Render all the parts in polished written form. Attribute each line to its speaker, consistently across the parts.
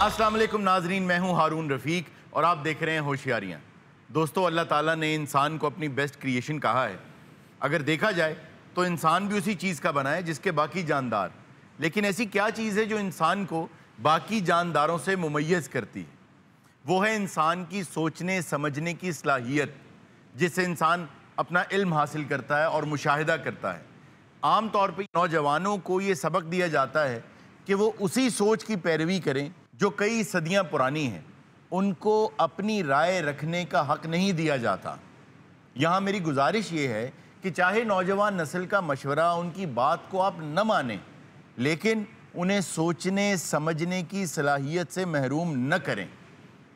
Speaker 1: अस्सलाम वालेकुम नाजरीन, मैं हूं हारून रफ़ीक और आप देख रहे हैं होशियारियां। दोस्तों, अल्लाह ताला ने इंसान को अपनी बेस्ट क्रिएशन कहा है। अगर देखा जाए तो इंसान भी उसी चीज़ का बना है जिसके बाकी जानदार। लेकिन ऐसी क्या चीज़ है जो इंसान को बाकी जानदारों से मुमय्यज़ करती है? वो है इंसान की सोचने समझने की सलाहियत, जिससे इंसान अपना इल्म हासिल करता है और मुशाहिदा करता है। आम तौर पर नौजवानों को ये सबक दिया जाता है कि वो उसी सोच की पैरवी करें जो कई सदियां पुरानी है। उनको अपनी राय रखने का हक नहीं दिया जाता। यहाँ मेरी गुजारिश ये है कि चाहे नौजवान नस्ल का मशवरा, उनकी बात को आप न मानें, लेकिन उन्हें सोचने समझने की सलाहियत से महरूम न करें,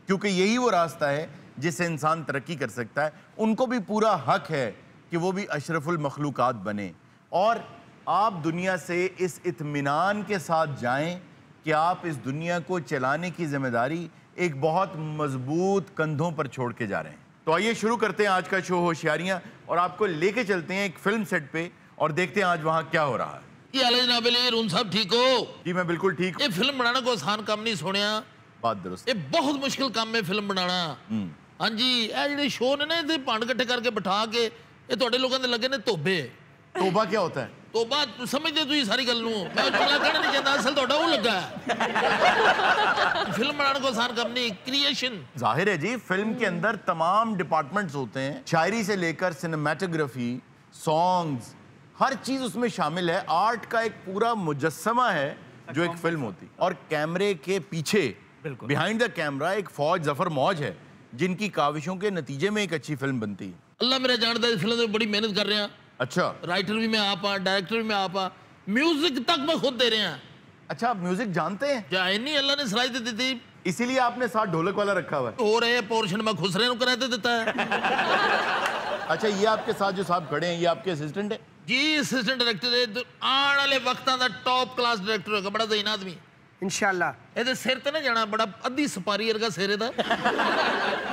Speaker 1: क्योंकि यही वो रास्ता है जिससे इंसान तरक्की कर सकता है। उनको भी पूरा हक है कि वो भी अशरफुल मखलूकात बने और आप दुनिया से इस इत्मीनान के साथ जाएं कि आप इस दुनिया को चलाने की जिम्मेदारी एक बहुत मजबूत कंधों पर छोड़ के जा रहे हैं। तो आइए शुरू करते हैं आज का शो होशियारियां और आपको लेके चलते हैं एक फिल्म सेट पे और देखते हैं आज वहां क्या हो रहा है।
Speaker 2: साहब ठीक हो?
Speaker 1: जी मैं बिल्कुल ठीक।
Speaker 2: ये फिल्म बनाना कोई आसान काम नहीं सुनिया।
Speaker 1: बात दुरुस्त।
Speaker 2: ये बहुत मुश्किल काम है फिल्म बनाना। हाँ जी, ये जो शो ने ना इधर भंड इकट्ठे करके बिठा के ये थोड़े लोगों ने लगे ने तोबे।
Speaker 1: तोबा क्या होता है?
Speaker 2: तोबा समझते तुम सारी गल नूं। मैं जुमला कहना नहीं चाहता, असल थोड़ा वो लगा फिल्म बनाने को आसान काम नहीं, क्रिएशन।
Speaker 1: जाहिर है जी, फिल्म के अंदर तमाम डिपार्टमेंट्स होते हैं, शायरी से लेकर सिनेमेटोग्राफी, सॉन्ग्स, हर चीज उसमें शामिल है। आर्ट का एक पूरा मुजस्समा है जो एक फिल्म होती। और कैमरे के पीछे, बिहाइंड द कैमरा, एक फौज, जफर मौज है, जिनकी काविशों के नतीजे में एक अच्छी फिल्म बनती है।
Speaker 2: अल्लाह मेरा जानता है, फिल्म में बड़ी मेहनत कर रहे हैं।
Speaker 1: अच्छा,
Speaker 2: राइटर भी मैं आप, डायरेक्टर भी मैं आप, म्यूजिक तक मैं खुद दे रहे हैं।
Speaker 1: अच्छा, आप म्यूजिक जानते हैं?
Speaker 2: जाए नहीं, अल्लाह ने सलाह दी थी,
Speaker 1: इसीलिए आपने साथ ढोलक वाला रखा हुआ है।
Speaker 2: हो रहे पोर्शन में खुसरे कराते देता है।
Speaker 1: अच्छा, ये आपके साथ जो साहब खड़े हैं, ये आपके असिस्टेंट है?
Speaker 2: जी, असिस्टेंट डायरेक्टर है, आने वाले वक्तां दा टॉप क्लास डायरेक्टर होगा, बड़ा ज़हीन आदमी इंशाल्लाह। ਇਹਦੇ ਸਿਰ ਤੇ ਨਾ ਜਾਣਾ, बड़ा ਅੱਧੀ ਸਪਾਰੀ ਵਰਗਾ ਸਿਰ ਇਹਦਾ।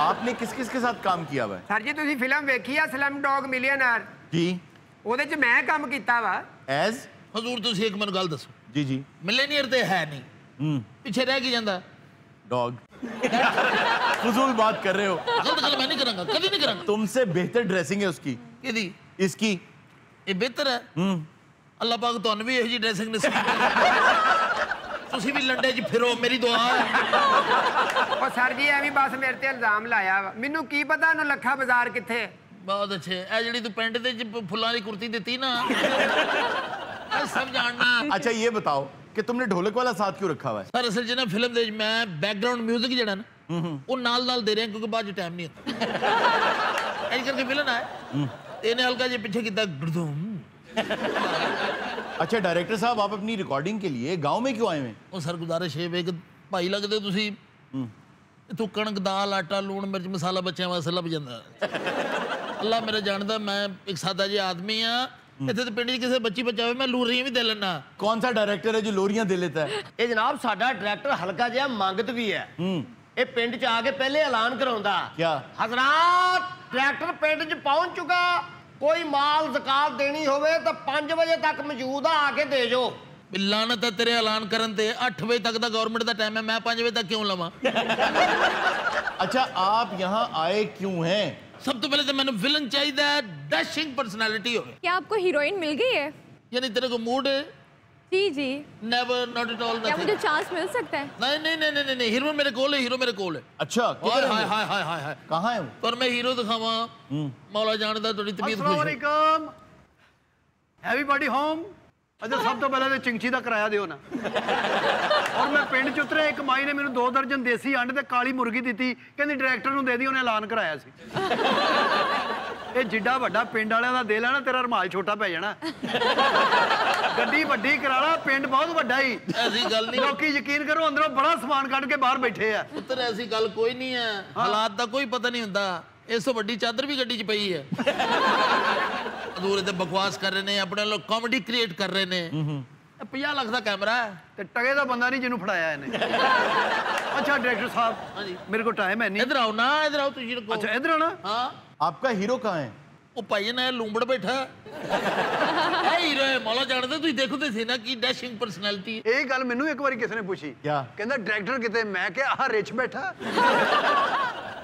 Speaker 1: आपने किस किस के साथ काम किया हुआ है?
Speaker 3: सर जी ਤੁਸੀਂ ਫਿਲਮ ਵੇਖੀ ਆ ਸਲਮ ਡੌਗ ਮਿਲੀਅਨਰ?
Speaker 1: जी।
Speaker 3: ਉਹਦੇ 'ਚ ਮੈਂ ਕੰਮ ਕੀਤਾ ਵਾ।
Speaker 1: एज?
Speaker 2: ਹਜ਼ੂਰ ਤੁਸੀਂ ਇੱਕ ਮੈਨੂੰ ਗੱਲ ਦੱਸੋ।
Speaker 1: जी जी।
Speaker 2: ਮਿਲੀਅਨਰ ਤੇ ਹੈ ਨਹੀਂ, ਪਿੱਛੇ ਰਹਿ ਕੀ ਜਾਂਦਾ?
Speaker 1: डॉग। फजूल बात कर रहे हो।
Speaker 2: गलत गल मैं नहीं करांगा, कभी नहीं करांगा।
Speaker 1: तुमसे बेहतर ड्रेसिंग है उसकी।
Speaker 2: किदी?
Speaker 1: इसकी।
Speaker 2: ये बेहतर है। अल्लाह पाक ਤੁਹਾਨੂੰ ਵੀ ਇਹੋ ਜਿਹੀ ਡਰੈਸਿੰਗ ਨਸੀਬ ਤੁਸੀਂ ਵੀ ਲੰਡੇ 'ਚ ਫਿਰੋ, ਮੇਰੀ ਦੁਆ ਹੈ।
Speaker 3: ਉਹ ਸਰ ਜੀ ਐਵੇਂ ਬਸ ਮੇਰੇ ਤੇ ਇਲਜ਼ਾਮ ਲਾਇਆ ਵਾ, ਮੈਨੂੰ ਕੀ ਪਤਾ ਉਹਨੂੰ ਲੱਖਾ ਬਾਜ਼ਾਰ ਕਿੱਥੇ।
Speaker 2: बहुत अच्छे। ਇਹ ਜਿਹੜੀ ਤੂੰ ਪੈਂਟ ਤੇ ਫੁੱਲਾਂ ਦੀ ਕੁਰਤੀ ਦਿੱਤੀ ਨਾ, सब जानना।
Speaker 1: अच्छा ये बताओ कि तुमने ढोलक वाला साथ क्यों रखा हुआ है?
Speaker 2: सर असल च ना फिल्म दे मैं बैकग्राउंड म्यूजिक जेड़ा ना वो नाल दे रहे हैं, क्योंकि बाद टाइम नहीं होता। ऐसे करके विलन आए इन्हें हल्का जे पीछे कितना गुड़धुम।
Speaker 1: अच्छा डायरेक्टर साहब, आप अपनी रिकॉर्डिंग के लिए गांव में क्यों आए हैं?
Speaker 2: वो सर गुजारिश है, एक भाई लगदे तुसी इथों कणक दाल आटा लूण मिर्च मसाला बच्चों वास्ते लभ जांदा। अल्लाह मेरा जानदा, मैं एक सादा जी आदमी हाँ, इतने तो पिंड किसी बच्ची बच्चा मैं लोरियां भी दे लेना।
Speaker 1: कौन सा डायरेक्टर है जो लोरियां दे लेता है?
Speaker 4: ये जनाब साडा डायरेक्टर हल्का जिहा मंगत भी है। ये पिंड च आके पहले ऐलान कराउंदा,
Speaker 1: क्या
Speaker 4: हजरात डायरेक्टर पिंड च पहुंच चुका, कोई माल ज़कात देनी होवे तो 5 बजे तक मौजूद है, आके दे जो।
Speaker 2: लानत है तेरे ऐलान करन ते, 8 बजे तक दा गवर्नमेंट दा टाइम है, मैं 5 बजे तक क्यों लवां?
Speaker 1: अच्छा आप यहाँ आए क्यों हैं?
Speaker 2: सब तो पहले तो मैंने विलन चाहिए, डैशिंग पर्सनालिटी हो।
Speaker 5: क्या आपको हीरोइन मिल गई है?
Speaker 2: यानी तेरे को मूड है?
Speaker 5: जी जी।
Speaker 2: Never, not at all.
Speaker 5: क्या मुझे चांस मिल सकता है?
Speaker 2: नहीं नहीं नहीं नहीं नहीं, हीरो मेरे कोल है, हीरो मेरे कोल है।
Speaker 1: अच्छा
Speaker 2: हाय हाय हाय हाय हाय हाय,
Speaker 1: कहाँ है वो?
Speaker 2: पर मैं हीरो दिखावा, मौला जानदा थोड़ी तबीयत खुश है।
Speaker 6: अस्सलाम वालेकुम, एवरीबॉडी होम। अच्छा सब तो पहले तो चिंची का किराया दियो ना। और मैं पिंड च उतरे, एक माई ने मैंने 2 दर्जन देसी अंड ते काली मुर्गी दी, कहती डायरेक्टर नूं दे दी, उन्हें ऐलान कराया सी। ये जिड्डा वड्डा पिंड वालियां दा दे लेना, तेरा रुमाल छोटा पै जाना। गड्डी वड्डी करा ला, पिंड बहुत वड्डा ही।
Speaker 2: ऐसी गल नहीं,
Speaker 6: लोकी यकीन करो अंदरों बड़ा समान कट के बाहर बैठे आ।
Speaker 2: पुत्र ऐसी गल कोई नहीं है, हालात का कोई पता नहीं होता। इस तो वड्डी चादर भी गड्डी च पई है। दूर इधर बकवास कर रहे ने, अपने लोग कॉमेडी क्रिएट कर रहे ने। 50 लाख का कैमरा है
Speaker 6: ते टगे दा बंदा नहीं जिन्हों फड़ाया इन्हें। अच्छा डायरेक्टर
Speaker 2: हाँ
Speaker 6: साहब, मेरे को टाइम है नहीं।
Speaker 2: इधर आओ ना, इधर आओ तुझे।
Speaker 6: अच्छा इधर आना।
Speaker 2: हाँ
Speaker 1: आपका हीरो कहाँ है?
Speaker 2: ਉਹ ਭਾਈ ਨੇ ਲੂੰਬੜ ਬੈਠਾ ਇਹ ਹੀਰੋ ਹੈ ਮੌਲਾ ਜਾਣਦੇ ਤੁਸੀਂ ਦੇਖੋ ਤੇ ਸੀ ਨਾ ਕੀ ਡੈਸ਼ਿੰਗ ਪਰਸਨੈਲਿਟੀ
Speaker 6: ਇਹ ਗੱਲ ਮੈਨੂੰ ਇੱਕ ਵਾਰੀ ਕਿਸੇ ਨੇ ਪੁੱਛੀ
Speaker 1: क्या
Speaker 6: ਕਹਿੰਦਾ ਡਾਇਰੈਕਟਰ ਕਿਤੇ ਮੈਂ ਕਿਹਾ ਆਹ ਰਿਚ ਬੈਠਾ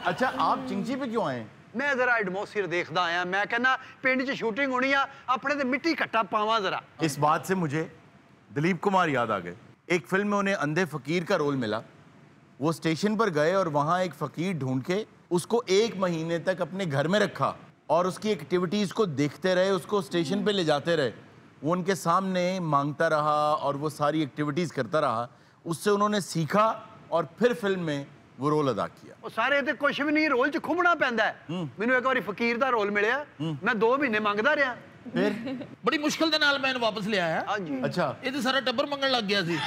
Speaker 1: अच्छा आप चिंची पे क्यों आए
Speaker 6: ਮੈਂ ਜ਼ਰਾ ਐਟਮੋਸਫੀਅਰ ਦੇਖਦਾ ਆਇਆ ਮੈਂ ਕਹਿੰਦਾ ਪਿੰਡ 'ਚ ਸ਼ੂਟਿੰਗ ਹੋਣੀ ਆ ਆਪਣੇ ਤੇ ਮਿੱਟੀ ਘੱਟਾ ਪਾਵਾਂ ਜ਼ਰਾ
Speaker 1: इस बात से मुझे दिलीप कुमार याद आ गए एक फिल्म में उन्हें अंधे फकीर का रोल मिला वो स्टेशन पर गए और वहाँ एक फकीर ढूंढ के उसको 1 महीने तक अपने घर में रखा और उसकी एक्टिविटीज़ को देखते रहे उसको स्टेशन पे ले जाते रहे वो उनके सामने मांगता रहा और वो सारी एक्टिविटीज़ करता रहा उससे उन्होंने सीखा और फिर फिल्म में वो रोल अदा किया
Speaker 6: ਉਹ ਸਾਰੇ ਤੇ ਕੁਝ ਵੀ ਨਹੀਂ ਰੋਲ 'ਚ ਖੁੰਮਣਾ ਪੈਂਦਾ ਹੈ। ਮੈਨੂੰ ਇੱਕ ਵਾਰੀ ਫਕੀਰ ਦਾ ਰੋਲ ਮਿਲਿਆ ਮੈਂ 2 ਮਹੀਨੇ ਮੰਗਦਾ ਰਿਹਾ
Speaker 1: फिर
Speaker 2: ਬੜੀ ਮੁਸ਼ਕਲ ਦੇ ਨਾਲ ਮੈਂ ਇਹਨੂੰ ਵਾਪਸ ਲਿਆਇਆ
Speaker 6: ਹਾਂਜੀ
Speaker 1: अच्छा
Speaker 2: ਇਹ ਤੇ ਸਾਰਾ ਟੱਬਰ ਮੰਗਣ ਲੱਗ ਗਿਆ ਸੀ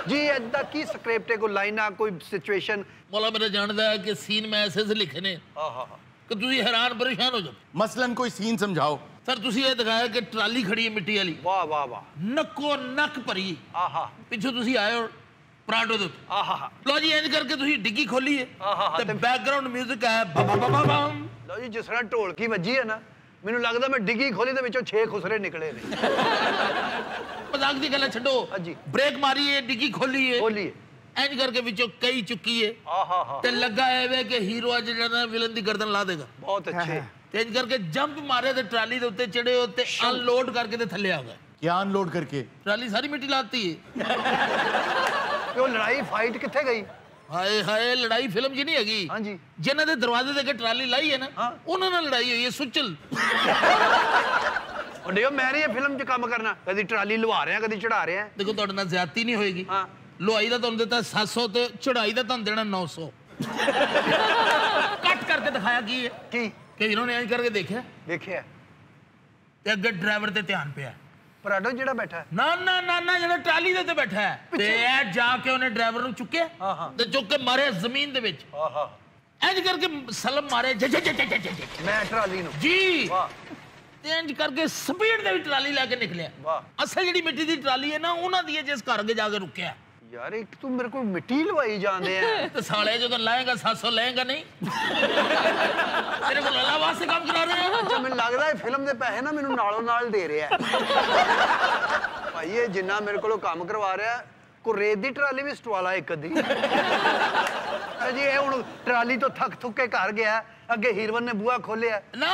Speaker 6: ਜੀ ਏਦਾਂ ਕੀ ਸਕ੍ਰਿਪਟ ਹੈ ਕੋਈ ਲਾਈਨਾਂ ਕੋਈ ਸਿਚੁਏਸ਼ਨ
Speaker 2: ਮੌਲਾ ਮੇਰਾ ਜਾਣਦਾ ਹੈ ਕਿ ਸੀਨ ਮੈਂ ਐਸੇ ਲਿਖੇ ਨੇ
Speaker 6: ਆਹਾ
Speaker 2: ਕਿ ਤੁਸੀਂ ਹੈਰਾਨ ਪਰੇਸ਼ਾਨ ਹੋ ਜਾਓ
Speaker 1: मसलन कोई सीन समझाओ
Speaker 2: ਸਰ ਤੁਸੀਂ ਇਹ ਦਿਖਾਇਆ ਕਿ ਟਰਾਲੀ ਖੜੀ ਹੈ ਮਿੱਟੀ ਵਾਲੀ
Speaker 6: ਵਾਹ ਵਾਹ ਵਾਹ
Speaker 2: ਨੱਕੋ ਨੱਕ ਭਰੀ
Speaker 6: ਆਹਾ
Speaker 2: ਪਿੱਛੋਂ ਤੁਸੀਂ ਆਏ ਹੋ ਪਰਾਂਠੋ ਦੇ ਉੱਤੇ
Speaker 6: ਆਹਾ
Speaker 2: ਲੋ ਜੀ ਇੰਜ ਕਰਕੇ ਤੁਸੀਂ ਡਿੱਗੀ ਖੋਲੀ ਹੈ
Speaker 6: ਆਹਾ,
Speaker 2: ਤੇ
Speaker 6: ਤੇ-
Speaker 2: ਬੈਕਗ੍ਰਾਉਂਡ 뮤직 ਹੈ ਬਮ
Speaker 6: ਲਓ ਜੀ ਜਿਸ ਤਰ੍ਹਾਂ ਢੋਲਕੀ ਵੱਜੀ ਹੈ ਨਾ ਮੈਨੂੰ ਲੱਗਦਾ ਮੈਂ ਡਿੱਗੀ ਖੋਲੀ ਦੇ ਵਿੱਚੋਂ 6 ਖੁਸਰੇ ਨਿਕਲੇ ਨੇ
Speaker 2: ਮਜ਼ਾਕ ਦੀ ਗੱਲ ਛੱਡੋ
Speaker 6: ਹਾਂਜੀ।
Speaker 2: ਬ੍ਰੇਕ ਮਾਰੀ ਹੈ ਡਿੱਗੀ ਖੋਲੀ ਹੈ
Speaker 6: ਖੋਲੀ
Speaker 2: ਇੰਜ ਕਰਕੇ ਵਿੱਚੋਂ ਕਈ ਚੁੱਕੀ ਹੈ
Speaker 6: ਆਹਾ ਹਾ
Speaker 2: ਤੇ ਲੱਗਾ ਐਵੇਂ ਕਿ ਹੀਰੋ ਅੱਜ ਜਿਹੜਾ ਵਿਲਨ ਦੀ ਗਰਦਨ ਲਾ ਦੇਗਾ
Speaker 6: ਬਹੁਤ ਅੱਛੇ
Speaker 2: ਤੇ ਇੰਜ ਕਰਕੇ ਜੰਪ ਮਾਰੇ ਤੇ ਟਰਾਲੀ ਦੇ ਉੱਤੇ ਚੜੇ ਹੋ ਤੇ ਅਨਲੋਡ ਕਰਕੇ ਤੇ ਥੱਲੇ ਆ ਗਏ
Speaker 1: क्या अनलोड करके
Speaker 2: ਟਰਾਲੀ ਸਾਰੀ ਮਿੱਟੀ ਲਾਤੀ ਹੈ
Speaker 6: ਤੇ ਉਹ ਲੜਾਈ ਫਾਈਟ ਕਿੱਥੇ ਗਈ
Speaker 2: ਹਾਏ ਹਾਏ ਲੜਾਈ ਫਿਲਮ 'ਚ ਨਹੀਂ ਹੈਗੀ
Speaker 6: ਹਾਂਜੀ
Speaker 2: ਜਿਨ੍ਹਾਂ ਦੇ ਦਰਵਾਜ਼ੇ ਦੇ ਅੱਗੇ ਟਰਾਲੀ ਲਾਈ ਹੈ ਨਾ
Speaker 6: ਹਾਂ।
Speaker 2: ਉਹਨਾਂ ਨਾਲ ਲੜਾਈ ਹੋਈ ਹੈ ਸੁਚਲ
Speaker 6: ਉਹ ਦੇਖੋ ਮੈਂ ਨਹੀਂ ਇਹ ਫਿਲਮ 'ਚ ਕੰਮ ਕਰਨਾ ਕਦੀ ਟਰਾਲੀ ਲਵਾ ਰਿਹਾ ਕਦੀ ਚੜਾ ਰਿਹਾ
Speaker 2: ਦੇਖੋ ਤੁਹਾਡੇ ਨਾਲ ਜ਼ਿਆਦਤੀ ਨਹੀਂ ਹੋਏਗੀ
Speaker 6: ਹਾਂ
Speaker 2: ਲੋਹਾਈ ਦਾ ਤੁਹਾਨੂੰ ਦਿੱਤਾ 700 ਤੇ ਚੜਾਈ ਦਾ ਤੁਹਾਨੂੰ ਦੇਣਾ 900 ਕੱਟ ਕਰਕੇ ਦਿਖਾਇਆ ਕੀ ਹੈ
Speaker 6: ਕੀ
Speaker 2: ਕਿ ਇਹਨਾਂ ਨੇ ਇੰਜ ਕਰਕੇ ਦੇਖਿਆ
Speaker 6: ਦੇਖਿਆ
Speaker 2: ਤੇ ਅੱਗੇ ਡਰਾਈਵਰ ਤੇ ਧਿਆਨ ਪਿਆ
Speaker 6: ਪਰਾਡੋ ਜਿਹੜਾ ਬੈਠਾ ਹੈ।
Speaker 2: ਨਾ ਨਾ ਨਾ ਨਾ ਜਿਹੜਾ ਟਰਾਲੀ ਦੇ ਉੱਤੇ ਬੈਠਾ ਹੈ ਤੇ ਇਹ ਜਾ ਕੇ ਉਹਨੇ ਡਰਾਈਵਰ ਨੂੰ ਚੁੱਕਿਆ
Speaker 6: ਹਾਂ, ਹਾਂ।
Speaker 2: ਤੇ ਚੁੱਕ ਕੇ ਮਾਰਿਆ ਜ਼ਮੀਨ ਦੇ ਵਿੱਚ
Speaker 6: ਆਹਾ
Speaker 2: ਇੰਜ ਕਰਕੇ ਸਲਮ ਮਾਰੇ
Speaker 6: ਮੈਂ ਟਰਾਲੀ ਨੂੰ
Speaker 2: ਜੀ
Speaker 6: ਵਾਹ
Speaker 2: ਤੇ ਇੰਜ ਕਰਕੇ ਸਪੀਡ ਦੇ ਵਿੱਚ ਟਰਾਲੀ ਲੈ ਕੇ ਨਿਕਲਿਆ
Speaker 6: ਵਾਹ
Speaker 2: ਅਸਲ ਜਿਹੜੀ ਮਿੱਟੀ ਦੀ ਟਰਾਲੀ ਹੈ ਨਾ ਉਹਨਾਂ ਦੀ ਹੈ ਜਿਸ ਘਰ ਅੱਗੇ ਜਾ ਕੇ ਰੁਕਿਆ
Speaker 6: ਯਾਰ ਇੱਕ ਤੂੰ ਮੇਰੇ ਕੋਲ ਮਿੱਟੀ ਲਵਾਈ ਜਾਂਦੇ ਆ
Speaker 2: ਤੇ ਸਾਲੇ ਜਦੋਂ ਲਾਏਗਾ 700 ਲਏਗਾ ਨਹੀਂ ਤੇਰੇ ਕੋਲ ਅੱਲਾ ਵਾਸਤੇ ਕੰਮ ਕਰਾ ਰਹੇ ਆ
Speaker 6: ਅੱਛਾ ਮੈਨੂੰ ਲੱਗਦਾ ਇਹ ਫਿਲਮ ਦੇ ਪੈਸੇ ਨਾ ਮੈਨੂੰ ਨਾਲੋਂ ਨਾਲ ਦੇ ਰਿਹਾ ਹੈ। ਭਾਈ ਇਹ ਜਿੰਨਾ ਮੇਰੇ ਕੋਲੋਂ ਕੰਮ ਕਰਵਾ ਰਿਹਾ ਕੋ ਰੇਤ ਦੀ ਟਰਾਲੀ ਵੀ ਸਟਵਾਲਾ ਇੱਕ ਅੱਧੀ ਜੀ ਇਹ ਹੁਣ ਟਰਾਲੀ ਤੋਂ ਥੱਕ ਥੁੱਕ ਕੇ ਘਰ ਗਿਆ ਅੱਗੇ ਹੀਰਵਨ ਨੇ ਬੂਹਾ ਖੋਲਿਆ
Speaker 2: ਨਾ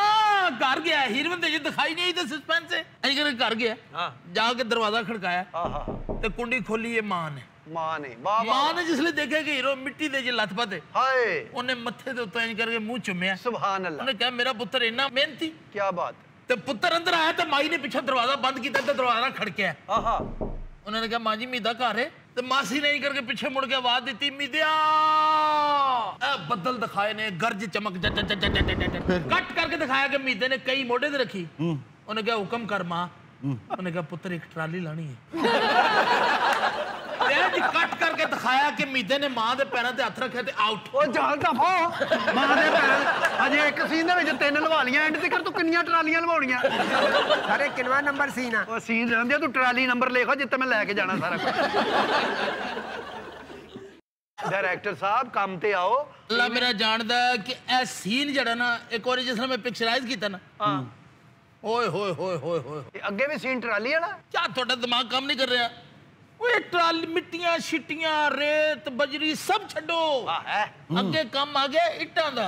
Speaker 2: ਘਰ ਗਿਆ ਹੀਰੋਇਨ ਤੇ ਜੇ ਦਿਖਾਈ ਨਹੀਂ ਤੇ ਸਸਪੈਂਸ ਹੈ ਅਜੀ ਕਰਕੇ ਘਰ ਗਿਆ
Speaker 6: ਹਾਂ
Speaker 2: ਜਾ ਕੇ ਦਰਵਾਜ਼ਾ ਖੜਕਾਇਆ
Speaker 6: ਆਹਾ
Speaker 2: ਤੇ ਕੁੰਡੀ ਖੋਲੀ ਇਹ ਮਾਂ ਨੇ
Speaker 6: ਮਾਂ ਨੇ ਵਾਹ
Speaker 2: ਮਾਂ
Speaker 6: ਵਾਹ
Speaker 2: ਨੇ ਜਿਸਲੇ ਦੇਖਿਆ ਕਿ ਹੀਰੋ ਮਿੱਟੀ ਦੇ ਜੇ ਲੱਤ ਪਤੇ
Speaker 6: ਹਾਏ
Speaker 2: ਉਹਨੇ ਮੱਥੇ ਦੇ ਉੱਤੇ ਇੰਜ ਕਰਕੇ ਮੂੰਹ ਚੁੰਮਿਆ
Speaker 6: ਸੁਭਾਨ ਅੱਲਾ
Speaker 2: ਉਹਨੇ ਕਿਹਾ ਮੇਰਾ ਪੁੱਤਰ ਇੰਨਾ ਮਿਹਨਤੀ
Speaker 6: ਕੀ ਬਾਤ
Speaker 2: ਤੇ ਪੁੱਤਰ ਅੰਦਰ ਆਇਆ ਤੇ ਮਾਈ ਨੇ ਪਿੱਛੇ ਦਰਵਾਜ਼ਾ ਬੰਦ ਕੀਤਾ ਤੇ ਦਰਵਾਜ਼ਾ ਖੜਕਿਆ
Speaker 6: ਆਹਾ
Speaker 2: ਉਹਨਾਂ ਨੇ ਕਿਹਾ ਮਾਂ ਜੀ ਮੀਦਾ ਘਰ ਹੈ ਤੇ ਮਾਸੀ ਨੇ ਇੰਜ ਕਰਕੇ ਪਿੱਛੇ ਮੁੜ ਕੇ ਆਵਾਜ਼ ਦਿੱਤੀ ਮੀਦਿਆ ਇਹ ਬੱਦਲ ਦਿਖਾਏ ਨੇ ਗਰਜ ਚਮਕ ਕੱਟ ਕਰਕੇ ਦਿਖਾਇਆ ਕਿ ਮੀਦੇ ਨੇ ਕਈ ਮੋਢੇ ਤੇ ਰੱਖੀ ਉਹਨੇ ਕਿਹਾ ਹੁਕਮ ਕਰ ਮਾਂ ਉਹਨੇ ਕਿਹਾ ਪੁੱਤਰ ਇੱਕ ਟਰਾਲੀ ਲਾਣੀ ਹੈ ਇਹ ਕੱਟ ਕਰਕੇ ਦਿਖਾਇਆ ਕਿ ਮੀਦੇ ਨੇ ਮਾਂ ਦੇ ਪੈਰਾਂ ਤੇ ਹੱਥ ਰੱਖਿਆ ਤੇ ਆਊਟ
Speaker 6: ਉਹ ਜਾਲ ਦਫਾ ਮਾਂ ਦੇ ਪੈਰ ਅਜੇ ਇੱਕ ਸੀਨ ਦੇ ਵਿੱਚ 3 ਲਵਾ ਲੀਆਂ ਐਂਡ ਤੱਕ ਤੂੰ ਕਿੰਨੀਆਂ ਟਰਾਲੀਆਂ ਲਵਾਉਣੀਆਂ
Speaker 3: ਸਾਰੇ ਕਿੰਨਵਾ ਨੰਬਰ ਸੀਨ ਆ
Speaker 6: ਉਹ ਸੀਨ ਰਹਿੰਦੇ ਤੂੰ ਟਰਾਲੀ ਨੰਬਰ ਲਿਖੋ ਜਿੱਤੇ ਮੈਂ ਲੈ ਕੇ ਜਾਣਾ ਸਾਰਾ ਕੁਝ ਡਾਇਰੈਕਟਰ ਸਾਹਿਬ ਕੰਮ ਤੇ ਆਓ
Speaker 2: ਅੱਲਾ ਮੇਰਾ ਜਾਣਦਾ ਹੈ ਕਿ ਇਹ ਸੀਨ ਜਿਹੜਾ ਨਾ ਇੱਕ ਵਾਰੀ ਜਿਸ ਮੈਂ ਪਿਕਚਰਾਈਜ਼ ਕੀਤਾ ਨਾ
Speaker 6: ਹਾਂ
Speaker 2: ਓਏ ਹੋਏ ਹੋਏ ਹੋਏ ਹੋਏ
Speaker 6: ਇਹ ਅੱਗੇ ਵੀ ਸੀਨ ਟਰਾਲੀ ਵਾਲਾ
Speaker 2: ਕਿਆ ਤੁਹਾਡਾ ਦਿਮਾਗ ਕੰਮ ਨਹੀਂ ਕਰ ਰਿਹਾ ਓਏ ਟਰਾਲੀ ਮਿੱਟੀਆਂ ਛਿੱਟੀਆਂ ਰੇਤ ਬਜਰੀ ਸਭ ਛੱਡੋ
Speaker 6: ਆ ਹੈ
Speaker 2: ਅੱਗੇ ਕੰਮ ਆ ਗਿਆ ਇੱਟਾਂ ਦਾ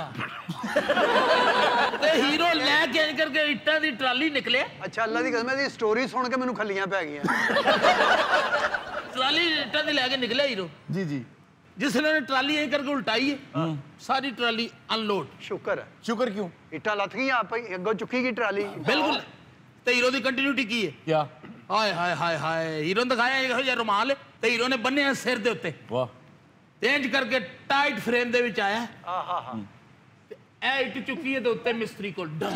Speaker 2: ਤੇ ਹੀਰੋ ਲੈ ਕੇ ਇੰਜ ਕਰਕੇ ਇੱਟਾਂ ਦੀ ਟਰਾਲੀ ਨਿਕਲਿਆ
Speaker 6: ਅੱਛਾ ਅੱਲਾ ਦੀ ਕਸਮ ਇਹਦੀ ਸਟੋਰੀ ਸੁਣ ਕੇ ਮੈਨੂੰ ਖੱਲੀਆਂ ਪੈ ਗਈਆਂ
Speaker 2: ਟਰਾਲੀ ਇੱਟਾਂ ਦੀ ਲੈ ਕੇ ਨਿਕਲਿਆ ਹੀਰੋ
Speaker 1: जी जी
Speaker 2: ਜਿਸ ਨੇ ਟਰਾਲੀ ਇੰਜ ਕਰਕੇ ਉਲਟਾਈ ਹੈ ਸਾਰੀ ਟਰਾਲੀ ਅਨਲੋਡ
Speaker 6: ਸ਼ੁਕਰ ਹੈ
Speaker 1: शुक्र क्यों
Speaker 6: ਇੱਟਾਂ ਲੱਥ ਗਈਆਂ ਆਪੇ ਹੀ, ਅੱਗੋਂ ਚੁੱਕੀ ਗਈ ਟਰਾਲੀ
Speaker 2: ਬਿਲਕੁਲ ਤੇ ਹੀਰੋ ਦੀ ਕੰਟੀਨਿਊਟੀ ਕੀ ਹੈ
Speaker 1: क्या
Speaker 2: ਹਾਏ ਹਾਏ ਹਾਏ ਹਾਏ ਹੀਰੋ ਨੇ ਦਿਖਾਇਆ ਇਹੋ ਜਿਹਾ ਰੁਮਾਲ ਤੇ ਹੀਰੋ ਨੇ ਬੰਨਿਆ ਸਿਰ ਦੇ ਉੱਤੇ
Speaker 1: वाह
Speaker 2: ਤੇ ਇੰਜ ਕਰਕੇ ਟਾਈਟ ਫਰੇਮ ਦੇ ਵਿੱਚ ਆਇਆ
Speaker 6: ਆਹਾ ਹਾ
Speaker 2: ਤੇ ਇਹ ਇੱਟ ਚੁੱਕੀ ਹੈ ਤੇ ਉੱਤੇ ਮਿਸਤਰੀ ਕੋਲ ਡਰ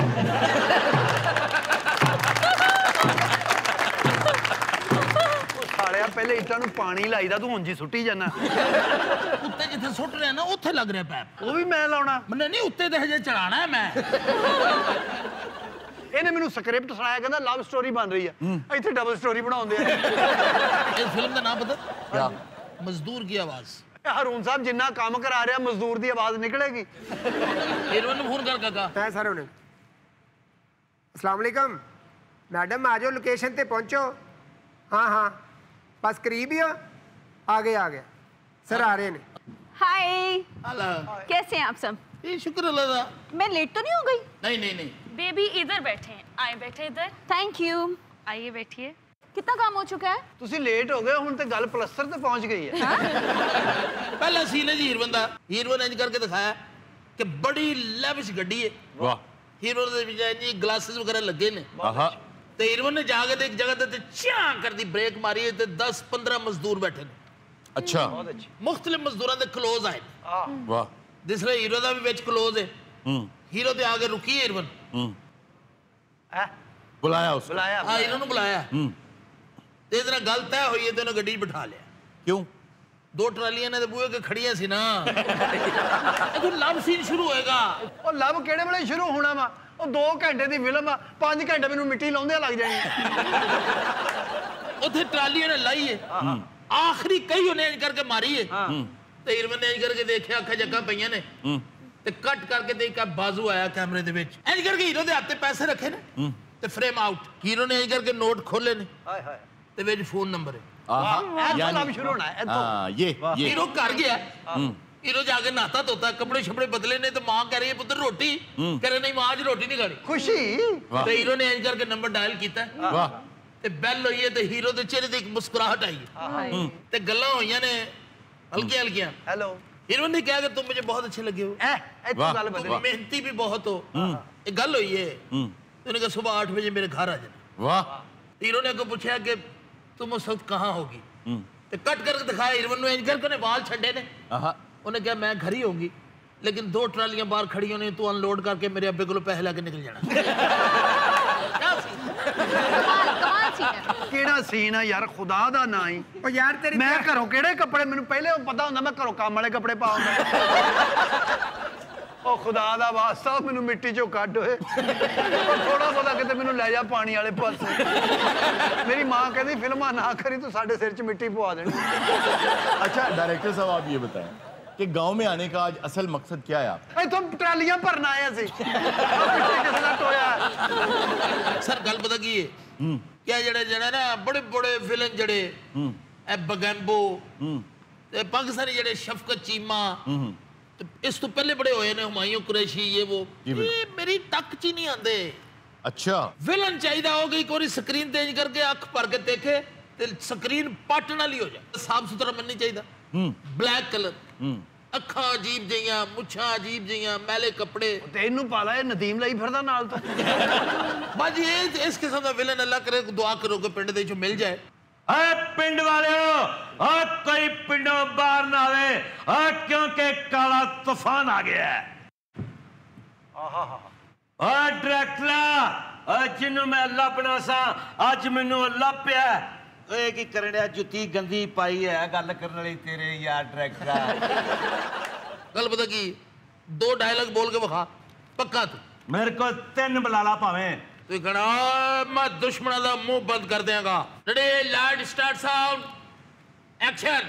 Speaker 6: ਉਹ ਸਾਲਿਆ ਪਹਿਲੇ ਇੱਟਾਂ ਨੂੰ ਪਾਣੀ ਲਾਈਦਾ ਤੂੰ ਉਂਝ ਹੀ ਸੁੱਟੀ ਜਾਣਾ
Speaker 2: ਉੱਤੇ ਜਿੱਥੇ ਸੁੱਟ ਰਿਹਾ ਨਾ ਉੱਥੇ ਲੱਗ ਰਿਹਾ ਪੈਪ
Speaker 6: ਉਹ ਵੀ ਮੈਂ ਲਾਉਣਾ
Speaker 2: ਮੈਨੂੰ ਨਹੀਂ ਉੱਤੇ ਤੇ ਹਜੇ ਚੜਾਣਾ ਹੈ ਮੈਂ
Speaker 6: ਇਹਨੇ ਮੈਨੂੰ ਸਕ੍ਰਿਪਟ ਸੁਣਾਇਆ ਕਹਿੰਦਾ ਲਵ ਸਟੋਰੀ ਬਣ ਰਹੀ ਆ ਇੱਥੇ ਡਬਲ ਸਟੋਰੀ ਬਣਾਉਂਦੇ ਆ
Speaker 2: ਇਸ ਫਿਲਮ ਦਾ ਨਾਮ ਪਤਾ
Speaker 1: क्या
Speaker 2: ਮਜ਼ਦੂਰ ਕੀ ਆਵਾਜ਼
Speaker 6: ਇਹ ਹਰੂਨ ਸਾਹਿਬ ਜਿੰਨਾ ਕੰਮ ਕਰਾ ਰਿਹਾ ਮਜ਼ਦੂਰ ਦੀ ਆਵਾਜ਼ ਨਿਕਲੇਗੀ
Speaker 2: ਹੀਰੋ ਨੂੰ ਫੋਨ ਕਰ ਕਾਕਾ
Speaker 3: ਤੈ ਸਰ ਉਹਨੇ अस्सलाम वालेकुम मैडम, आ जाओ लोकेशन पे पहुंचो। हाँ हाँ बस करीब ही हो। आ गया सर, आ रहे हैं।
Speaker 7: हाय,
Speaker 2: अल्लाह
Speaker 7: कैसे हैं आप सब?
Speaker 2: ये शुक्र अल्लाह दा।
Speaker 7: मैं लेट तो नहीं हो गई?
Speaker 2: नहीं
Speaker 8: बेबी इधर बैठे हैं, आए बैठे इधर,
Speaker 7: थैंक यू।
Speaker 8: आइए बैठिए।
Speaker 7: कितना काम हो चुका है?
Speaker 6: ਤੁਸੀਂ ਲੇਟ ਹੋ ਗਏ, ਹੁਣ ਤੇ ਗੱਲ ਪਲਸਤਰ ਤੇ ਪਹੁੰਚ ਗਈ ਹੈ।
Speaker 2: पहला सीन है जी हीरो ने इंज करके दिखाया कि बड़ी लैविश गड्डी है।
Speaker 1: वाह।
Speaker 2: हीरो दे विच जी ग्लासेस वगैरह लगे ने।
Speaker 1: आहा।
Speaker 2: ते हीरो ने जाके ते एक जगह ते च्या कर दी ब्रेक मारी है ते 10-15 मजदूर बैठे ने।
Speaker 1: अच्छा।
Speaker 2: मुख्तलिफ मजदूरां दे क्लोज आए।
Speaker 1: वाह।
Speaker 2: दूसरे हीरो दा भी विच क्लोज है। हीरो ते आगे रुकी है हीरो
Speaker 1: बुलाया उसको।
Speaker 6: ਬੁਲਾਇਆ
Speaker 2: हां हीरो नु बुलाया ते इधर गल तय हुई है ते उन्हें गड्डी बिठा लिया।
Speaker 1: क्यों?
Speaker 2: 2 ट्रालियां ने ते बूहे के खड़ियां सी ना। ये लव सीन शुरू होएगा।
Speaker 6: ਉਹ ਲਵ ਕਿਹੜੇ ਵੇਲੇ ਸ਼ੁਰੂ ਹੋਣਾ ਵਾ? ਉਹ 2 ਘੰਟੇ ਦੀ ਫਿਲਮ ਆ, 5 ਘੰਟੇ ਮੈਨੂੰ ਮਿੱਟੀ ਲਾਉਂਦੇ ਲੱਗ ਜਾਣੀ।
Speaker 2: उथे ट्रालियां ने लाई है। आखिरी कई उन्हें इंज करके मारी है। ते हीरो ने इंज करके देखिया अखा जग्गा पईयां ने ते कट करके ते एक बाजू आया कैमरे दे विच। इंज करके हीरो दे हाथ ते पैसे रखे ने ते फ्रेम आउट। हीरो ने इंज करके नोट खोले ने
Speaker 6: ਹਾਏ ਹਾਏ,
Speaker 2: ते विच फोन नंबर है।
Speaker 1: आहा।
Speaker 6: ਇਹ ਤੋਂ ਲਵ ਸ਼ੁਰੂ ਹੋਣਾ ਹੈ, ਇਹ ਤੋਂ।
Speaker 1: हाँ, ये
Speaker 2: हीरो घर गया। हीरो जाके नहाता धोता, कपड़े शपड़े बदले ने तो मां कह रही है पुत्र रोटी। कह रहे नहीं मां आज रोटी नहीं खानी।
Speaker 6: ਖੁਸ਼ੀ।
Speaker 2: तो हीरो ने इंज करके नंबर डायल किया
Speaker 1: वाह।
Speaker 2: ते बेल हुई है ते हीरो दे चेहरे ते एक मुस्कुराहट आई है ते गल्लां होईयां ने हल्की हल्कियां।
Speaker 6: ਹੈਲੋ।
Speaker 2: हीरो ने कहा कि तुम मुझे बहुत अच्छे लगे हो,
Speaker 6: ਇੱਥੋਂ
Speaker 1: ਵਾਹ।
Speaker 6: ਗੱਲ
Speaker 2: तुम
Speaker 6: ਬਦਲੀ।
Speaker 2: मेहनती भी बहुत हो। एक गल हुई है तो उन्होंने कहा सुबह 8 बजे मेरे घर आ जाना।
Speaker 1: वाह।
Speaker 2: हीरो ने को पूछा कि तुम उस वक्त कहाँ होगी। तो कट करके दिखाया हीरो ने इंज करके उन्हें बाल छड़े ने।
Speaker 1: आहा।
Speaker 2: उन्हें कहा मैं घर ही होंगी लेकिन 2 ट्रालियां बाहर खड़ी होनी, तू अनलोड करके मेरे अब्बे को पैसे लेके निकल जाना। क्या सीन?
Speaker 7: कमाल सीन है।
Speaker 6: ਕਿਹੜਾ ਸੀਨ ਆ ਯਾਰ, ਖੁਦਾ ਦਾ ਨਾਂ ਹੀ।
Speaker 3: ओ यार तेरी
Speaker 6: ਮੈਂ ਘਰੋਂ ਕਿਹੜੇ ਕੱਪੜੇ, ਮੈਨੂੰ ਪਹਿਲੇ ਪਤਾ ਹੁੰਦਾ ਮੈਂ ਘਰੋਂ ਕੰਮ ਵਾਲੇ ਕੱਪੜੇ ਪਾਉਂਦਾ। ਉਹ ਖੁਦਾ ਦਾ ਵਾਸਤਾ ਮੈਨੂੰ ਮਿੱਟੀ ਚੋਂ ਕੱਢ ਓਏ। ਥੋੜਾ ਬਹੁਤਾ ਕਿਤੇ ਮੈਨੂੰ ਲੈ ਜਾ ਪਾਣੀ ਵਾਲੇ ਪਾਸੇ। ਮੇਰੀ ਮਾਂ ਕਹਿੰਦੀ ਫਿਲਮਾਂ ਨਾ ਕਰੀ, ਤੂੰ ਸਾਡੇ ਸਿਰ 'ਚ ਮਿੱਟੀ ਪਵਾ ਦੇਣੀ।
Speaker 1: अच्छा डायरेक्टर साहब, आप ये बताएं कि गांव में आने का आज असल मकसद क्या है आपका?
Speaker 6: ਇੱਥੋਂ ਟਰਾਲੀਆਂ ਭਰਨ ਆਏ ਸੀ। ਪਿੱਛੇ ਕਿਸੇ ਦਾ ਟੋਇਆ।
Speaker 2: सर गल पता की है क्या जड़े जड़े ना बड़े बड़े विलन जड़े ए बगैम्बो ते पाकिस्तानी जड़े शफकत चीमा ते इस तो पहले बड़े होए ने हुमायूं कुरैशी ये वो,
Speaker 1: जी बिल्कुल।
Speaker 2: ये मेरी टक च ही नहीं आंदे।
Speaker 1: अच्छा।
Speaker 2: विलन चाहिदा हो गई कोई स्क्रीन तेज करके अख भर के देखे ते स्क्रीन पाटन वाली हो जाए। साफ सुथरा मन नहीं चाहिदा। ब्लैक कलर, अखा अजीब जिहियां, मुछां अजीब जिहियां, मैले कपड़े।
Speaker 6: ਤੇ ਇਹਨੂੰ ਪਾ ਲਾ, ਇਹ ਨਦੀਮ ਲਈ ਫਿਰਦਾ ਨਾਲ ਤੋਂ।
Speaker 2: बाजी इस किस्म का विलन अल्लाह करे दुआ करो कि पिंड दे चों मिल जाए।
Speaker 9: ਏ ਪਿੰਡ ਵਾਲਿਓ, ਆ ਕੋਈ ਪਿੰਡੋਂ ਬਾਹਰ ਨਾ ਆਵੇ, ਆ ਕਿਉਂਕਿ ਕਾਲਾ ਤੂਫਾਨ ਆ ਗਿਆ ਹੈ। ਆ ਡਾਇਰੈਕਟਰਾ, ਆ ਜਿਹਨੂੰ ਮੈਂ ਲੱਭਣਾ ਸਾਂ, ਅੱਜ ਮੈਨੂੰ ਲੱਭਿਆ। ਓਏ ਕੀ ਕਰਨ ਡਿਆ, ਜੁੱਤੀ ਗੰਦੀ ਪਾਈ ਹੈ ਗੱਲ ਕਰਨ ਵਾਲੀ ਤੇਰੇ ਯਾਰ ਡਾਇਰੈਕਟਰਾ।
Speaker 2: गल पता की 2 डायलॉग बोल के बखा पक्का तू।
Speaker 9: ਮੇਰੇ ਕੋਲ 3 ਬੁਲਾ ਲਾ ਭਾਵੇਂ।
Speaker 2: तू कहना मैं दुश्मनों का मुंह बंद कर देगा। Ready light start sound action.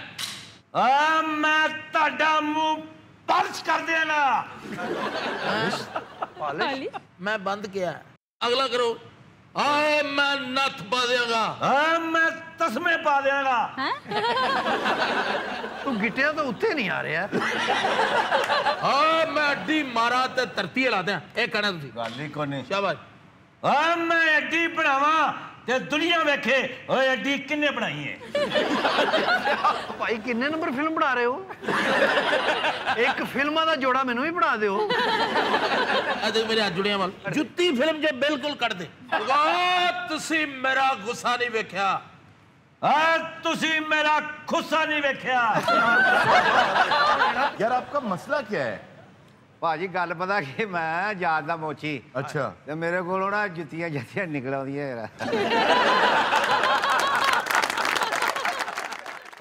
Speaker 9: ਆ ਮੈਂ ਤੁਹਾਡਾ ਮੂੰਹ ਪਰਚ ਕਰ ਦੇਣਾ।
Speaker 2: मैं बंद किया है। अगला करो। हाँ मैं नथ पा देगा।
Speaker 9: ਆ ਮੈਂ ਤਸਮੇ ਪਾ ਦੇਣਾ।
Speaker 6: ਤੂੰ ਗਿੱਟਿਆਂ ਤੋਂ ਉੱਤੇ ਨਹੀਂ ਆ ਰਿਹਾ।
Speaker 2: हाँ मैं अड्डी मारा ते धरती हिला दियां। ये कहना तुसी।
Speaker 9: ਗੱਲ ਹੀ ਕੋਨੇ।
Speaker 2: शाबाश।
Speaker 9: ਆ ਮੈਂ ਅੱਡੀ ਬਣਾਵਾਂ ਤੇ ਦੁਨੀਆ ਵੇਖੇ ਓਏ ਅੱਡੀ ਕਿੰਨੇ ਬਣਾਈ ਹੈ।
Speaker 6: ਭਾਈ ਕਿੰਨੇ ਨੰਬਰ ਫਿਲਮ ਬਣਾ ਰਹੇ ਹੋ? ਇੱਕ ਫਿਲਮਾਂ ਦਾ ਜੋੜਾ ਮੈਨੂੰ ਵੀ ਬਣਾ ਦਿਓ।
Speaker 2: अरे मेरे हाथ जुड़िया वाल जुत्ती फिल्म जो बिल्कुल कर दे। वाह तुसी मेरा गुस्सा नहीं वेख्या।
Speaker 9: ਆ ਤੁਸੀਂ ਮੇਰਾ ਖੁੱਸਾ ਨਹੀਂ ਵੇਖਿਆ।
Speaker 1: यार आपका मसला क्या है?
Speaker 4: ਭਾਜੀ ਗੱਲ ਪਤਾ ਕਿ ਮੈਂ ਯਾਦ ਦਾ ਮੋਚੀ
Speaker 1: अच्छा।
Speaker 4: ਤੇ ਮੇਰੇ ਕੋਲੋਂ ਨਾ ਜੁੱਤੀਆਂ ਜੱਤੀਆਂ ਨਿਕਲ ਆਉਂਦੀਆਂ ਯਾਰ।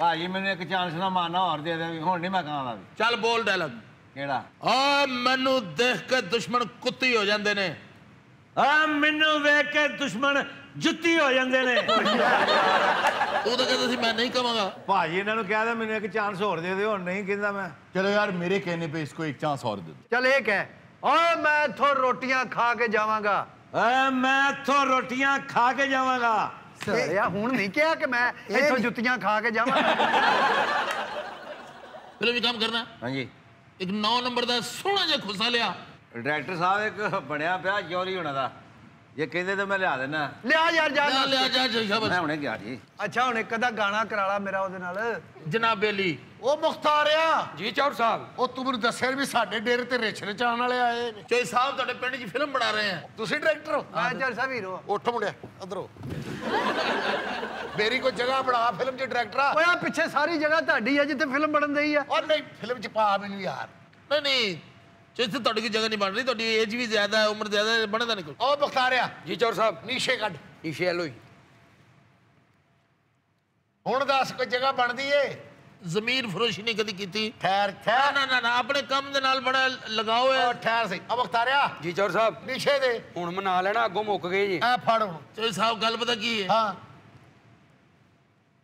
Speaker 4: ਭਾਜੀ ਮੈਨੂੰ ਇੱਕ ਚਾਂਸ ਨਾ ਮਾਰਨਾ ਹੋਰ ਦੇ ਦੇ, ਹੁਣ ਨਹੀਂ ਮੈਂ ਕਹਾਂਗਾ।
Speaker 2: चल बोल डायलॉग।
Speaker 4: ਕਿਹੜਾ?
Speaker 2: आ मैनू देख के दुश्मन कुत्ती हो जाते ने।
Speaker 9: ਆ ਮੈਨੂੰ ਵੇਖ ਕੇ ਦੁਸ਼ਮਣ ਜੁੱਤੀ ਹੋ ਜਾਂਦੇ ਨੇ।
Speaker 2: तू तो कहता सी मैं नहीं कहांगा।
Speaker 4: ਭਾਜੀ ਇਹਨਾਂ ਨੂੰ ਕਹਿ ਦੇ ਮੈਨੂੰ ਇੱਕ ਚਾਂਸ ਹੋਰ ਦੇ ਦਿਓ, ਹੁਣ ਨਹੀਂ ਕਹਿੰਦਾ ਮੈਂ।
Speaker 1: चलो यार मेरे कहने पे इसको एक चांस और दे दो।
Speaker 6: ਚੱਲ ਇਹ ਕਹਿ, ਓਏ ਮੈਂ ਇੱਥੋਂ ਰੋਟੀਆਂ ਖਾ ਕੇ ਜਾਵਾਂਗਾ
Speaker 9: मैं इथों रोटियां खा के जावांगा।
Speaker 6: ਸੜਿਆ ਹੁਣ ਨਹੀਂ ਕਿਹਾ ਕਿ ਮੈਂ ਇੱਥੋਂ ਜੁੱਤੀਆਂ ਖਾ ਕੇ ਜਾਵਾਂ।
Speaker 2: फिल्म भी काम करना
Speaker 9: हाँ जी।
Speaker 2: एक 9 नंबर का सोहना जिहा खुसा लिया
Speaker 9: डायरेक्टर साहब एक बनया पिया जौहरी होना दा ये कहते तो मैं लिया देना।
Speaker 6: ਲਿਆ ਯਾਰ ਜਾ
Speaker 2: ले ले जा जा शाबाश
Speaker 9: मैं हुणे गया जी।
Speaker 6: ਅੱਛਾ ਹੁਣ ਇੱਕ ਅੱਧਾ ਗਾਣਾ ਕਰਾ ਲਾ ਮੇਰਾ ਉਹਦੇ ਨਾਲ।
Speaker 2: जनाब बेली
Speaker 4: ਉਹ ਮੁਖਤਾਰਿਆ
Speaker 10: ਜੀ ਚੌਰ ਸਾਹਿਬ
Speaker 4: ਉਹ ਤੂੰ ਮੈਨੂੰ ਦੱਸਿਆ ਵੀ ਸਾਡੇ ਡੇਰੇ ਤੇ ਰਿਛ ਰਚਾਉਣ ਵਾਲੇ ਆਏ ਨੇ
Speaker 2: चोई साहब ਤੁਹਾਡੇ ਪਿੰਡ 'ਚ ਫਿਲਮ ਬਣਾ ਰਹੇ हैं
Speaker 4: ਤੁਸੀਂ ਡਾਇਰੈਕਟਰ ਹੋ
Speaker 6: ਮੈਂ ਚੱਲ ਸਭ ਹੀਰੋ।
Speaker 4: ਉੱਠ ਮੁੰਡਿਆ ਅਧਰੋ ਮੇਰੀ ਕੋਈ ਜਗ੍ਹਾ ਬਣਾ ਫਿਲਮ 'ਚ ਡਾਇਰੈਕਟਰ ਆ
Speaker 6: ਓਏ ਆ ਪਿੱਛੇ ਸਾਰੀ ਜਗ੍ਹਾ ਤੁਹਾਡੀ ਆ ਜਿੱਥੇ ਫਿਲਮ ਬਣਨ ਦਈ ਆ।
Speaker 4: ਔਰ ਨਹੀਂ ਫਿਲਮ 'ਚ ਪਾ ਮੈਨੂੰ ਯਾਰ
Speaker 2: नहीं नहीं जो इतने ਤੁਹਾਡੀ ਕੋਈ ਜਗ੍ਹਾ ਨਹੀਂ ਬਣ ਰਹੀ ਤੁਹਾਡੀ ਏਜ ਵੀ ਜ਼ਿਆਦਾ ਹੈ ਉਮਰ ਜ਼ਿਆਦਾ ਹੈ ਬਣਦਾ ਨਹੀਂ ਕੋਈ
Speaker 4: ਉਹ ਮੁਖਤਾਰਿਆ
Speaker 10: ਜੀ ਚੌਰ ਸਾਹਿਬ
Speaker 4: ਨੀਸ਼ੇ ਕੱਢ
Speaker 10: ਈਸ਼ੇ ਲੋਈ
Speaker 4: ਹੁਣ ਦੱਸ ਕੋਈ ਜਗ੍ਹਾ ਬਣਦੀ ਏ
Speaker 2: ਜ਼ਮੀਨ ਫਰੋਸ਼ੀ ਨਹੀਂ ਕਦੀ ਕੀਤੀ
Speaker 4: ਠਹਿਰ
Speaker 2: ਨਾ
Speaker 4: ਠਹਿਰ
Speaker 2: ਨਾ ਨਾ ਨਾ ਆਪਣੇ ਕੰਮ ਦੇ ਨਾਲ ਬੜਾ ਲਗਾਓ ਹੈ
Speaker 4: ਉਹ ਠਹਿਰ ਸਹੀ ਆ ਮੁਖਤਾਰਿਆ
Speaker 10: ਜੀ ਚੌਰ ਸਾਹਿਬ
Speaker 4: ਨੀਸ਼ੇ ਦੇ
Speaker 10: ਹੁਣ ਮਨਾ ਲੈਣਾ ਅੱਗੋਂ ਮੁੱਕ ਗਏ ਜੀ।
Speaker 4: ਆ ਫੜ ਹੁਣ
Speaker 2: ਚੋਈ ਸਾਹਿਬ ਗੱਲ ਪਤਾ ਕੀ ਹੈ
Speaker 4: ਹਾਂ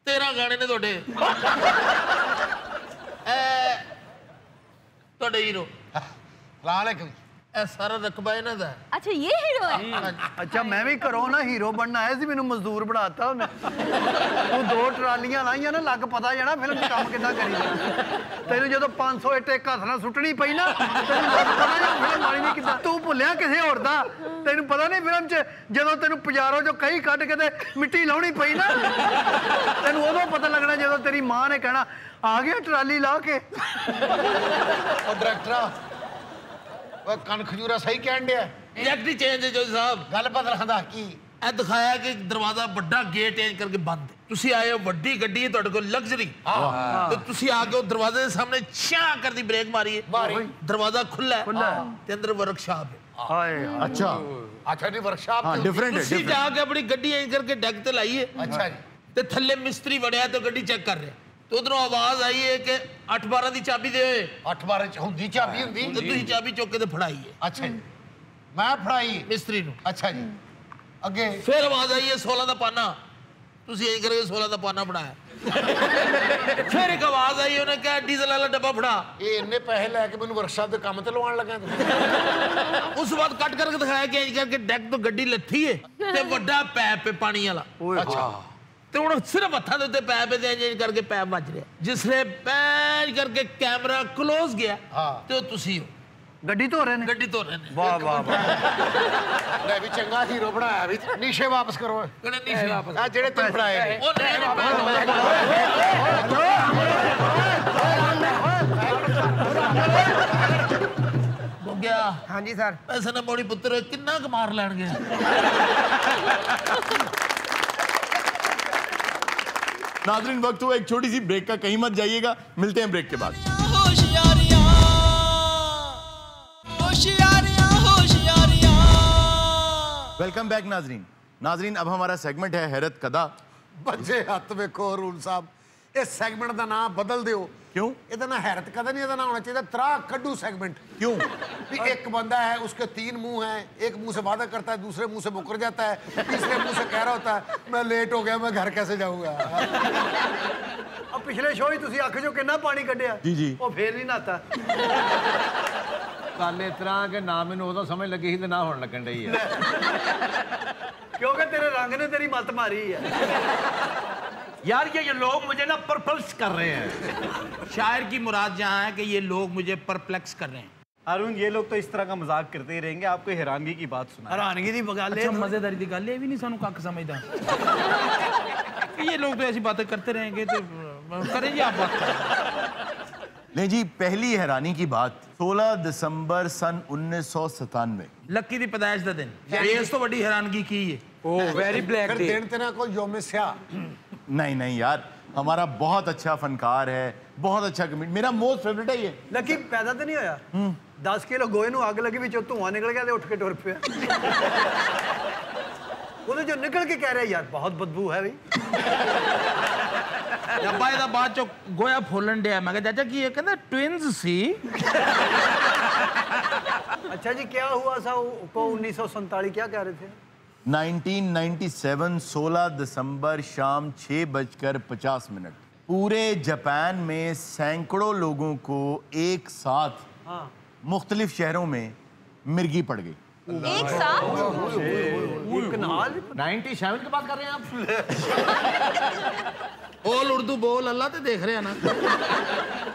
Speaker 2: 13 ਗਾਣੇ ਨੇ ਤੁਹਾਡੇ ਤੁਹਾਡੇ ਹੀਰੋ
Speaker 4: ਲਾ ਲੈ ਕੋਈ
Speaker 2: ਇਹ ਸਾਰਾ ਰਕਬਾ ਇਹਨਾਂ ਦਾ ਹੈ।
Speaker 7: अच्छा ये हीरो है।
Speaker 6: ਅੱਛਾ ਮੈਂ ਵੀ ਘਰੋਂ ਨਾ ਹੀਰੋ ਬਣਨਾ ਆਇਆ ਸੀ ਮੈਨੂੰ ਮਜ਼ਦੂਰ ਬਣਾਤਾ ਉਹਨੇ। ਤੂੰ 2 ਟਰਾਲੀਆਂ ਲਾਈਆਂ ਨਾ ਲੱਗ ਪਤਾ ਜਾਣਾ ਫਿਲਮ 'ਚ ਕੰਮ ਕਿੱਦਾਂ ਕਰੀਦਾ। ਤੈਨੂੰ ਜਦੋਂ 500 ਇੱਟ ਇੱਕ ਹੱਥ ਨਾਲ ਸੁੱਟਣੀ ਪਈ ਨਾ ਤੈਨੂੰ ਲੱਗ ਪਤਾ ਜਾਣਾ ਫਿਲਮ ਮਾਰੀ ਨਹੀਂ ਕਿੱਦਾਂ। ਤੂੰ ਭੁੱਲਿਆ ਕਿਸੇ ਹੋਰ ਦਾ ਤੈਨੂੰ ਪਤਾ ਨਹੀਂ ਫਿਲਮ 'ਚ ਜਦੋਂ ਤੈਨੂੰ ਪਜਾਰੋ 'ਚੋਂ ਕਹੀ ਕੱਢ ਕੇ ਤੇ ਮਿੱਟੀ ਲਾਉਣੀ ਪਈ ਨਾ ਤੈਨੂੰ ਉਦੋਂ ਪਤਾ ਲੱਗਣਾ ਜਦੋਂ ਤੇਰੀ ਮਾਂ ਨੇ ਕਹਿਣਾ ਆ ਗਿਆ ਟਰਾਲੀ ਲਾ ਕੇ।
Speaker 4: ਉਹ ਡਾਇਰੈਕਟਰ ਉਹ ਕਣ ਖਜੂਰਾ ਸਹੀ ਕਹਿਣ ਡਿਆ
Speaker 2: ਐਕਟ ਹੀ ਚੇਂਜ ਹੈ ਚੋਈ ਸਾਹਿਬ
Speaker 4: ਗੱਲ ਬਦਲਦਾ ਕੀ
Speaker 2: ਇਹ ਦਿਖਾਇਆ ਕਿ ਦਰਵਾਜ਼ਾ ਵੱਡਾ ਗੇਟ ਚੇਂਜ ਕਰਕੇ ਬੰਦ ਹੈ। ਤੁਸੀਂ ਆਏ ਹੋ ਵੱਡੀ ਗੱਡੀ ਹੈ ਤੁਹਾਡੇ ਕੋਲ ਲਗਜ਼ਰੀ ਤੇ ਤੁਸੀਂ ਆ ਕੇ ਉਹ ਦਰਵਾਜ਼ੇ ਦੇ ਸਾਹਮਣੇ ਛਾਂ ਕਰਦੀ ਬ੍ਰੇਕ ਮਾਰੀ ਹੈ ਦਰਵਾਜ਼ਾ ਖੁੱਲਾ ਹੈ ਤੇ ਅੰਦਰ ਵਰਕਸ਼ਾਪ ਹੈ।
Speaker 6: ਹਾਏ
Speaker 1: अच्छा
Speaker 4: ਅੱਛਾ ਜੀ ਵਰਕਸ਼ਾਪ
Speaker 1: हाँ डिफरेंट है
Speaker 2: ਤੁਸੀਂ
Speaker 1: डिफरेंट
Speaker 2: ਜਾ ਕੇ ਆਪਣੀ ਗੱਡੀ ਐਂ ਕਰਕੇ ਡੈਕ ਤੇ ਲਾਈ ਹੈ
Speaker 4: ਅੱਛਾ ਜੀ
Speaker 2: ਤੇ ਥੱਲੇ ਮਿਸਤਰੀ ਵੜਿਆ ਤੇ ਗੱਡੀ ਚੈੱਕ ਕਰ ਰਿਹਾ ਤੇ ਉਧਰੋਂ ਆਵਾਜ਼ ਆਈ ਹੈ ਕਿ 8-12 ਦੀ ਚਾਬੀ ਦੇ ਓਏ
Speaker 4: 8-12 ਚ ਹੁੰਦੀ ਚਾਬੀ ਹੁੰਦੀ
Speaker 2: ਤੇ ਤੁਸੀਂ ਚਾਬੀ ਚੁੱਕ ਕੇ ਤੇ ਫੜਾਈ ਹੈ
Speaker 4: ਅੱਛਾ ਜੀ ਮੈਂ ਫੜਾਈ
Speaker 2: ਮਿਸਤਰੀ ਨੂੰ
Speaker 4: ਅੱਛਾ ਜੀ ਅੱਗੇ
Speaker 2: ਫਿਰ ਆਵਾਜ਼ ਆਈ ਹੈ 16 ਦਾ ਪਾਨਾ ਤੁਸੀਂ ਐਂ ਕਰਕੇ 16 ਦਾ ਪਾਨਾ ਬਣਾਇਆ ਫਿਰ ਇੱਕ ਆਵਾਜ਼ ਆਈ ਉਹਨੇ ਕਿਹਾ ਡੀਜ਼ਲ ਵਾਲਾ ਡੱਬਾ ਫੜਾ
Speaker 4: ਇਹ ਇੰਨੇ ਪੈਸੇ ਲੈ ਕੇ ਮੈਨੂੰ ਵਰਕਸ਼ਾਪ ਦੇ ਕੰਮ ਤੇ ਲਵਾਉਣ ਲੱਗਾ ਤੂੰ
Speaker 2: ਉਸ ਤੋਂ ਬਾਅਦ ਕੱਟ ਕਰਕੇ ਦਿਖਾਇਆ ਕਿ ਇੰਜ ਕਰਕੇ ਡੈਕ ਤੋਂ ਗੱਡੀ ਲੱਥੀ ਹੈ ਤੇ ਵੱਡਾ ਪੈਪ ਹੈ ਪਾਣੀ ਵਾਲਾ
Speaker 4: ਅੱਛਾ
Speaker 2: ਤੇ ਹੁਣ ਸਿਰਫ ਹੱਥਾਂ ਦੇ ਉੱਤੇ ਪੈਪ ਹੈ ਇੰਜ ਕਰਕੇ ਪੈਪ ਵੱਜ ਰਿਹਾ ਜਿਸਲੇ ਪੈਜ ਕਰਕੇ ਕੈਮਰਾ ਕਲੋਜ਼ ਗਿਆ ਤੇ ਉਹ ਤੁਸੀਂ ਹੋ
Speaker 6: ਗੱਡੀ ਧੋ ਰਹੇ ਨੇ।
Speaker 2: ਗੱਡੀ ਧੋ ਰਹੇ ਨੇ
Speaker 6: ਵਾਹ ਵਾਹ ਵਾਹ।
Speaker 4: ਲੈ ਵੀ ਚੰਗਾ ਹੀਰੋ ਬਣਾਇਆ ਵੀ ਨੀਸ਼ੇ ਵਾਪਸ ਕਰੋ
Speaker 2: ਕਿਹੜੇ ਨਹੀਂ ਵਾਪਸ
Speaker 4: ਆ ਜਿਹੜੇ ਤੂੰ ਫੜਾਏ ਨੇ
Speaker 2: ਉਹ ਹੋ ਗਿਆ
Speaker 3: ਹਾਂਜੀ ਸਰ
Speaker 2: ਪੈਸੇ ਨਾ ਮੋੜੀ ਪੁੱਤਰ ਕਿੰਨਾ ਕੁ ਮਾਰ ਲੈਣਗੇ
Speaker 1: नाजरीन वक्त हुआ एक छोटी सी ब्रेक का, कहीं मत जाइएगा, मिलते हैं ब्रेक के बाद। वेलकम बैक नाजरीन। नाजरीन अब हमारा सेगमेंट है हैरत कदा।
Speaker 4: ਬੱਚੇ ਹੱਥ ਵੇਖੋ ਅਰੁਣ ਸਾਹਿਬ ਇਸ ਸੈਗਮੈਂਟ ਦਾ ਨਾਮ ਬਦਲ ਦਿਓ
Speaker 1: क्यों
Speaker 4: ਇਹਦਾ ਨਾ ਹੈਰਤ ਕਦਾ नहीं ਇਹਦਾ नाम होना चाहिए त्रा कड्डू सेगमेंट
Speaker 1: क्यों?
Speaker 4: भी एक बंदा है उसके 3 मुंह हैं एक मुंह से वादा करता है दूसरे मुंह से मुकर जाता है तीसरे मुंह से कह रहा होता है मैं लेट हो गया मैं घर कैसे जाऊंगा
Speaker 6: ਆ ਪਿਛਲੇ ਸ਼ੋਅ ਹੀ ਤੁਸੀਂ ਅੱਖ 'ਚੋਂ ਕਿੰਨਾ ਪਾਣੀ ਕੱਢਿਆ
Speaker 1: ਜੀ ਜੀ
Speaker 6: ਉਹ ਫੇਰ ਨਹੀਂ ਨਹਾਤਾ
Speaker 9: ਗੱਲ ਇਸ ਤਰ੍ਹਾਂ ਕਿ ਨਾ ਮੈਨੂੰ ਉਦੋਂ ਸਮਝ ਲੱਗੀ ਸੀ ਤੇ ਨਾ ਹੁਣ ਲੱਗਣ ਡਈ ਹੈ
Speaker 6: ਕਿਉਂਕਿ ਤੇਰੇ ਰੰਗ ਨੇ ਤੇਰੀ ਮੱਤ ਮਾਰੀ ਹੈ
Speaker 9: यार ये लोग मुझे ना परपल्स कर रहे हैं
Speaker 2: शायर की मुराद जहाँ है कि ये लोग मुझे परप्लेक्स कर रहे हैं
Speaker 11: अरुण ये लोग तो इस तरह का मजाक करते ही रहेंगे आपको हैरानगी की बात सुना
Speaker 6: ਹੈਰਾਨਗੀ ਦੀ ਗੱਲ
Speaker 2: अच्छा मजेदारी की गल ये भी नहीं सानू कख समझदा ये लोग तो ऐसी बातें करते रहेंगे तो करें जी आप बात
Speaker 1: नहीं जी, पहली हैरानी की बात 16 दिसंबर सन 1997
Speaker 2: लक्की दी पैदाइश दा दिन इस तो बड़ी हैरानगी की है
Speaker 10: ओ वेरी ब्लैक
Speaker 4: फिर
Speaker 10: डे
Speaker 4: दिन तेरा को योम स्या
Speaker 1: नहीं नहीं यार, हमारा बहुत अच्छा फनकार है, बहुत अच्छा कमेडी, मेरा मोस्ट फेवरेट है ये।
Speaker 6: ਲੱਕੀ ਪੈਦਾ ਤਾਂ ਨਹੀਂ ਹੋਇਆ 10 ਕਿਲੋ ਗੋਹੇ ਨੂੰ ਅੱਗ ਲੱਗੀ ਵਿੱਚੋਂ ਧੂਆਂ ਨਿਕਲ ਗਿਆ ਤੇ ਉੱਠ ਕੇ ਟੁਰ ਪਿਆ ਉਹਦੇ ਜੋ ਨਿਕਲ ਕੇ ਕਹਿ ਰਿਹਾ ਯਾਰ ਬਹੁਤ ਬਦਬੂ ਹੈ ਬਈ
Speaker 2: ਅੱਬਾ ਇਹਦਾ ਬਾਅਦ ਚੋਂ ਗੋਇਆ ਫੋਲਣ ਡਿਆ ਮੈਂ ਕਿਹਾ ਚਾਚਾ ਕੀ ਇਹ ਕਹਿੰਦਾ ਟਵਿਨਸ ਸੀ
Speaker 6: अच्छा जी क्या हुआ था को 1947 क्या कह रहे थे
Speaker 1: 1997 16 दिसंबर शाम 6:50 पूरे जापान में सैकड़ों लोगों को एक साथ मुख्तलिफ शहरों में मिर्गी पड़ गई।
Speaker 7: एक साथ?
Speaker 6: कनाल
Speaker 2: 97 की बात कर रहे हैं आप? बोल उर्दू बोल, अल्लाह ते देख रहे हैं ना।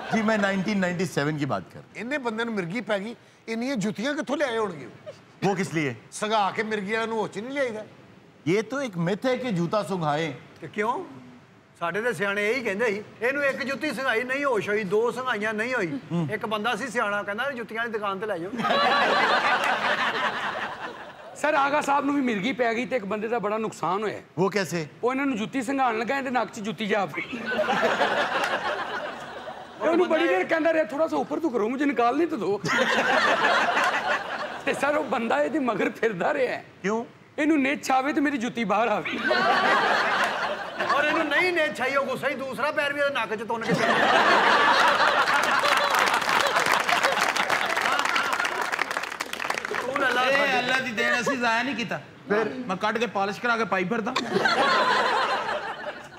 Speaker 1: जी मैं 1997 की बात कर।
Speaker 4: इन्हें बंदे ਨੂੰ ਮਿਰਗੀ ਪੈ ਗਈ, ਇੰਨੀਆਂ ਜੁੱਤੀਆਂ ਕਿੱਥੋਂ ਲਿਆਏ ਹੋਣਗੇ?
Speaker 1: वो किस लिए?
Speaker 4: ਸਗਾ ਕੇ ਮਿਰਗੀ ਵਾਲਿਆਂ ਨੂੰ ਹੋਚ ਨਹੀਂ ਲਿਆਈਦਾ।
Speaker 1: ये तो एक मिथ है कि जूता सुंघाए।
Speaker 6: ਕਿ ਕਿਉਂ? ਸਾਡੇ ਦੇ ਸਿਆਣੇ ਇਹੀ ਕਹਿੰਦੇ ਸੀ, ਇਹਨੂੰ ਇੱਕ ਜੁੱਤੀ ਸੰਘਾਈ ਨਹੀਂ ਹੋਸ਼ ਹੋਈ, ਦੋ ਸੰਘਾਈਆਂ ਨਹੀਂ ਹੋਈ। ਇੱਕ ਬੰਦਾ ਸੀ ਸਿਆਣਾ, ਕਹਿੰਦਾ ਜੁੱਤੀਆਂ ਦੀ ਦੁਕਾਨ ਤੇ ਲੈ ਜਾਓ।
Speaker 10: ਸਰ ਆਗਾ ਸਾਹਿਬ ਨੂੰ ਵੀ ਮਿਰਗੀ ਪੈ ਗਈ ਤੇ ਇੱਕ ਬੰਦੇ ਦਾ ਬੜਾ ਨੁਕਸਾਨ ਹੋਇਆ।
Speaker 1: वो कैसे?
Speaker 10: ਉਹ ਇਹਨਾਂ ਨੂੰ ਜੁੱਤੀ ਸੰਘਾਣ ਲੱਗਾ, ਇਹਦੇ ਨੱਕ 'ਚ ਜੁੱਤੀ ਜਾ ਪਈ। ਉਹਨੂੰ ਬੜੀ ਦੇਰ ਕਹਿੰਦਾ ਰਿਹਾ, ਥੋੜਾ ਸਾ ਉੱਪਰ ਤੋਂ ਕਰੋ, ਮੁਝੇ ਨਿਕਾਲ ਨਹੀਂ ਤਾਂ ਦੋ। ਤੇ ਸਰ ਉਹ ਬੰਦਾ ਇਹਦੇ ਮਗਰ ਫਿਰਦਾ ਰਿਹਾ।
Speaker 1: क्यों?
Speaker 10: ਇਹਨੂੰ ਨਿੱਛ ਆਵੇ ਤੇ ਮੇਰੀ ਜੁੱਤੀ ਬਾਹਰ ਆਵੇ।
Speaker 6: ਔਰ ਇਹਨੂੰ ਨਹੀਂ ਨੇ ਛਾਈ, ਉਹ ਗੁੱਸਾ ਹੀ ਦੂਸਰਾ ਪੈਰ ਵੀ ਇਹਦੇ ਨੱਕ 'ਚ ਤੁੰਨ ਕੇ ਚੱਲ ਤੂੰ ਅੱਲਾ
Speaker 2: ਇਹ ਅੱਲਾ ਦੀ ਦੇਣ, ਅਸੀਂ ਜ਼ਾਇਆ ਨਹੀਂ ਕੀਤਾ। ਫਿਰ ਮੈਂ ਕੱਢ ਕੇ ਪਾਲਿਸ਼ ਕਰਾ ਕੇ ਪਾਈ ਫਿਰਦਾ।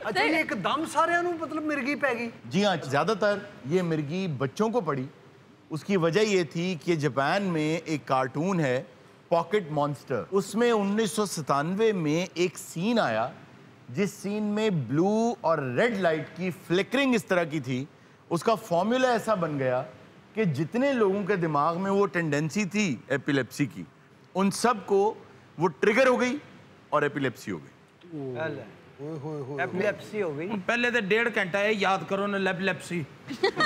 Speaker 6: अच्छा ये एकदम सारे मतलब मिर्गी पै गई?
Speaker 1: जी हाँ, ज्यादातर ये मिर्गी बच्चों को पड़ी। उसकी वजह ये थी कि जापान में एक कार्टून है पॉकेट मॉन्स्टर, उसमें 1997 में एक सीन आया जिस सीन में ब्लू और रेड लाइट की फ्लिकरिंग इस तरह की थी। उसका फॉर्मूला ऐसा बन गया कि जितने लोगों के दिमाग में वो टेंडेंसी थी एपिलेप्सी की, उन सब को वो ट्रिगर हो गई और एपिलेप्सी हो गई।
Speaker 6: एपिलेप्सी हो गई।
Speaker 2: पहले तो 1.5 घंटा ये याद करो ना, लेप्सी।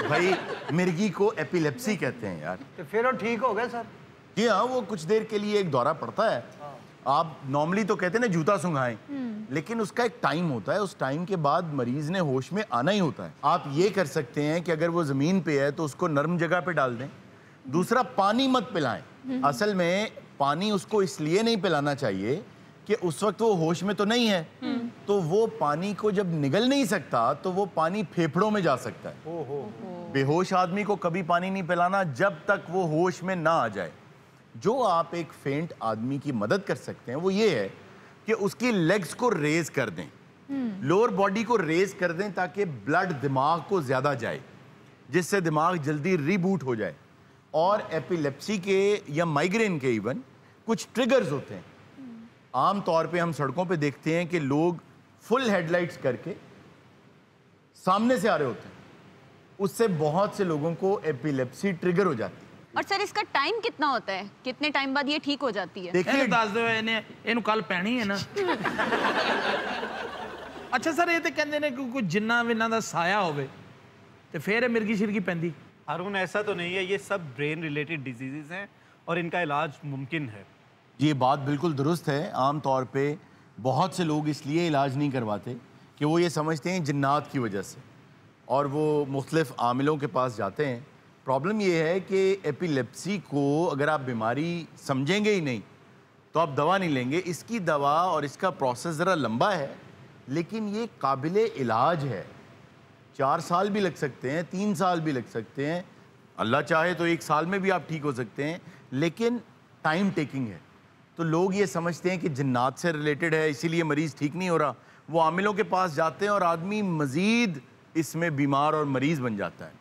Speaker 1: भाई मिर्गी को एपिलेप्सी कहते हैं यार।
Speaker 6: तो फिर वो ठीक हो गया सर?
Speaker 1: जी हाँ, वो कुछ देर के लिए एक दौरा पड़ता है। आप नॉर्मली तो कहते हैं ना जूता सुंघाएं, लेकिन उसका एक टाइम होता है। उस टाइम के बाद मरीज ने होश में आना ही होता है। आप ये कर सकते हैं कि अगर वो जमीन पे है तो उसको नरम जगह पे डाल दें। दूसरा, पानी मत पिलाएं। असल में पानी उसको इसलिए नहीं पिलाना चाहिए कि उस वक्त वो होश में तो नहीं है, तो वो पानी को जब निगल नहीं सकता तो वो पानी फेफड़ों में जा सकता है। बेहोश आदमी को कभी पानी नहीं पिलाना जब तक वो होश में ना आ जाए। जो आप एक फेंट आदमी की मदद कर सकते हैं वो ये है कि उसकी लेग्स को रेज कर दें, लोअर बॉडी को रेज कर दें ताकि ब्लड दिमाग को ज़्यादा जाए, जिससे दिमाग जल्दी रीबूट हो जाए। और एपिलेप्सी के या माइग्रेन के इवन कुछ ट्रिगर्स होते हैं। आम तौर पे हम सड़कों पे देखते हैं कि लोग फुल हेडलाइट्स करके सामने से आ रहे होते हैं, उससे बहुत से लोगों को एपिलेप्सी ट्रिगर हो जाती है।
Speaker 7: और सर इसका टाइम कितना होता है, कितने टाइम बाद ये ठीक हो जाती है?
Speaker 2: देखिए दस दो इन्हें कल पैनी है ना। अच्छा सर, ये तो कहते हैं कि कोई जिन्ना विन्ना दा साया होवे ते फिर मिर्गी शिरगी पैंदी।
Speaker 11: हारून ऐसा तो नहीं है, ये सब ब्रेन रिलेटेड डिजीजेस हैं और इनका इलाज मुमकिन है।
Speaker 1: ये बात बिल्कुल दुरुस्त है। आम तौर पे बहुत से लोग इसलिए इलाज नहीं करवाते कि वो ये समझते हैं जिन्नात की वजह से, और वो मुख्तलिफ आमिलों के पास जाते हैं। प्रॉब्लम ये है कि एपिलेप्सी को अगर आप बीमारी समझेंगे ही नहीं तो आप दवा नहीं लेंगे। इसकी दवा और इसका प्रोसेस ज़रा लंबा है, लेकिन ये काबिले इलाज है। 4 साल भी लग सकते हैं, 3 साल भी लग सकते हैं, अल्लाह चाहे तो 1 साल में भी आप ठीक हो सकते हैं, लेकिन टाइम टेकिंग है। तो लोग ये समझते हैं कि जिन्नात से रिलेटेड है इसीलिए मरीज़ ठीक नहीं हो रहा। वो आमिलों के पास जाते हैं और आदमी मज़ीद इसमें बीमार और मरीज़ बन जाता है।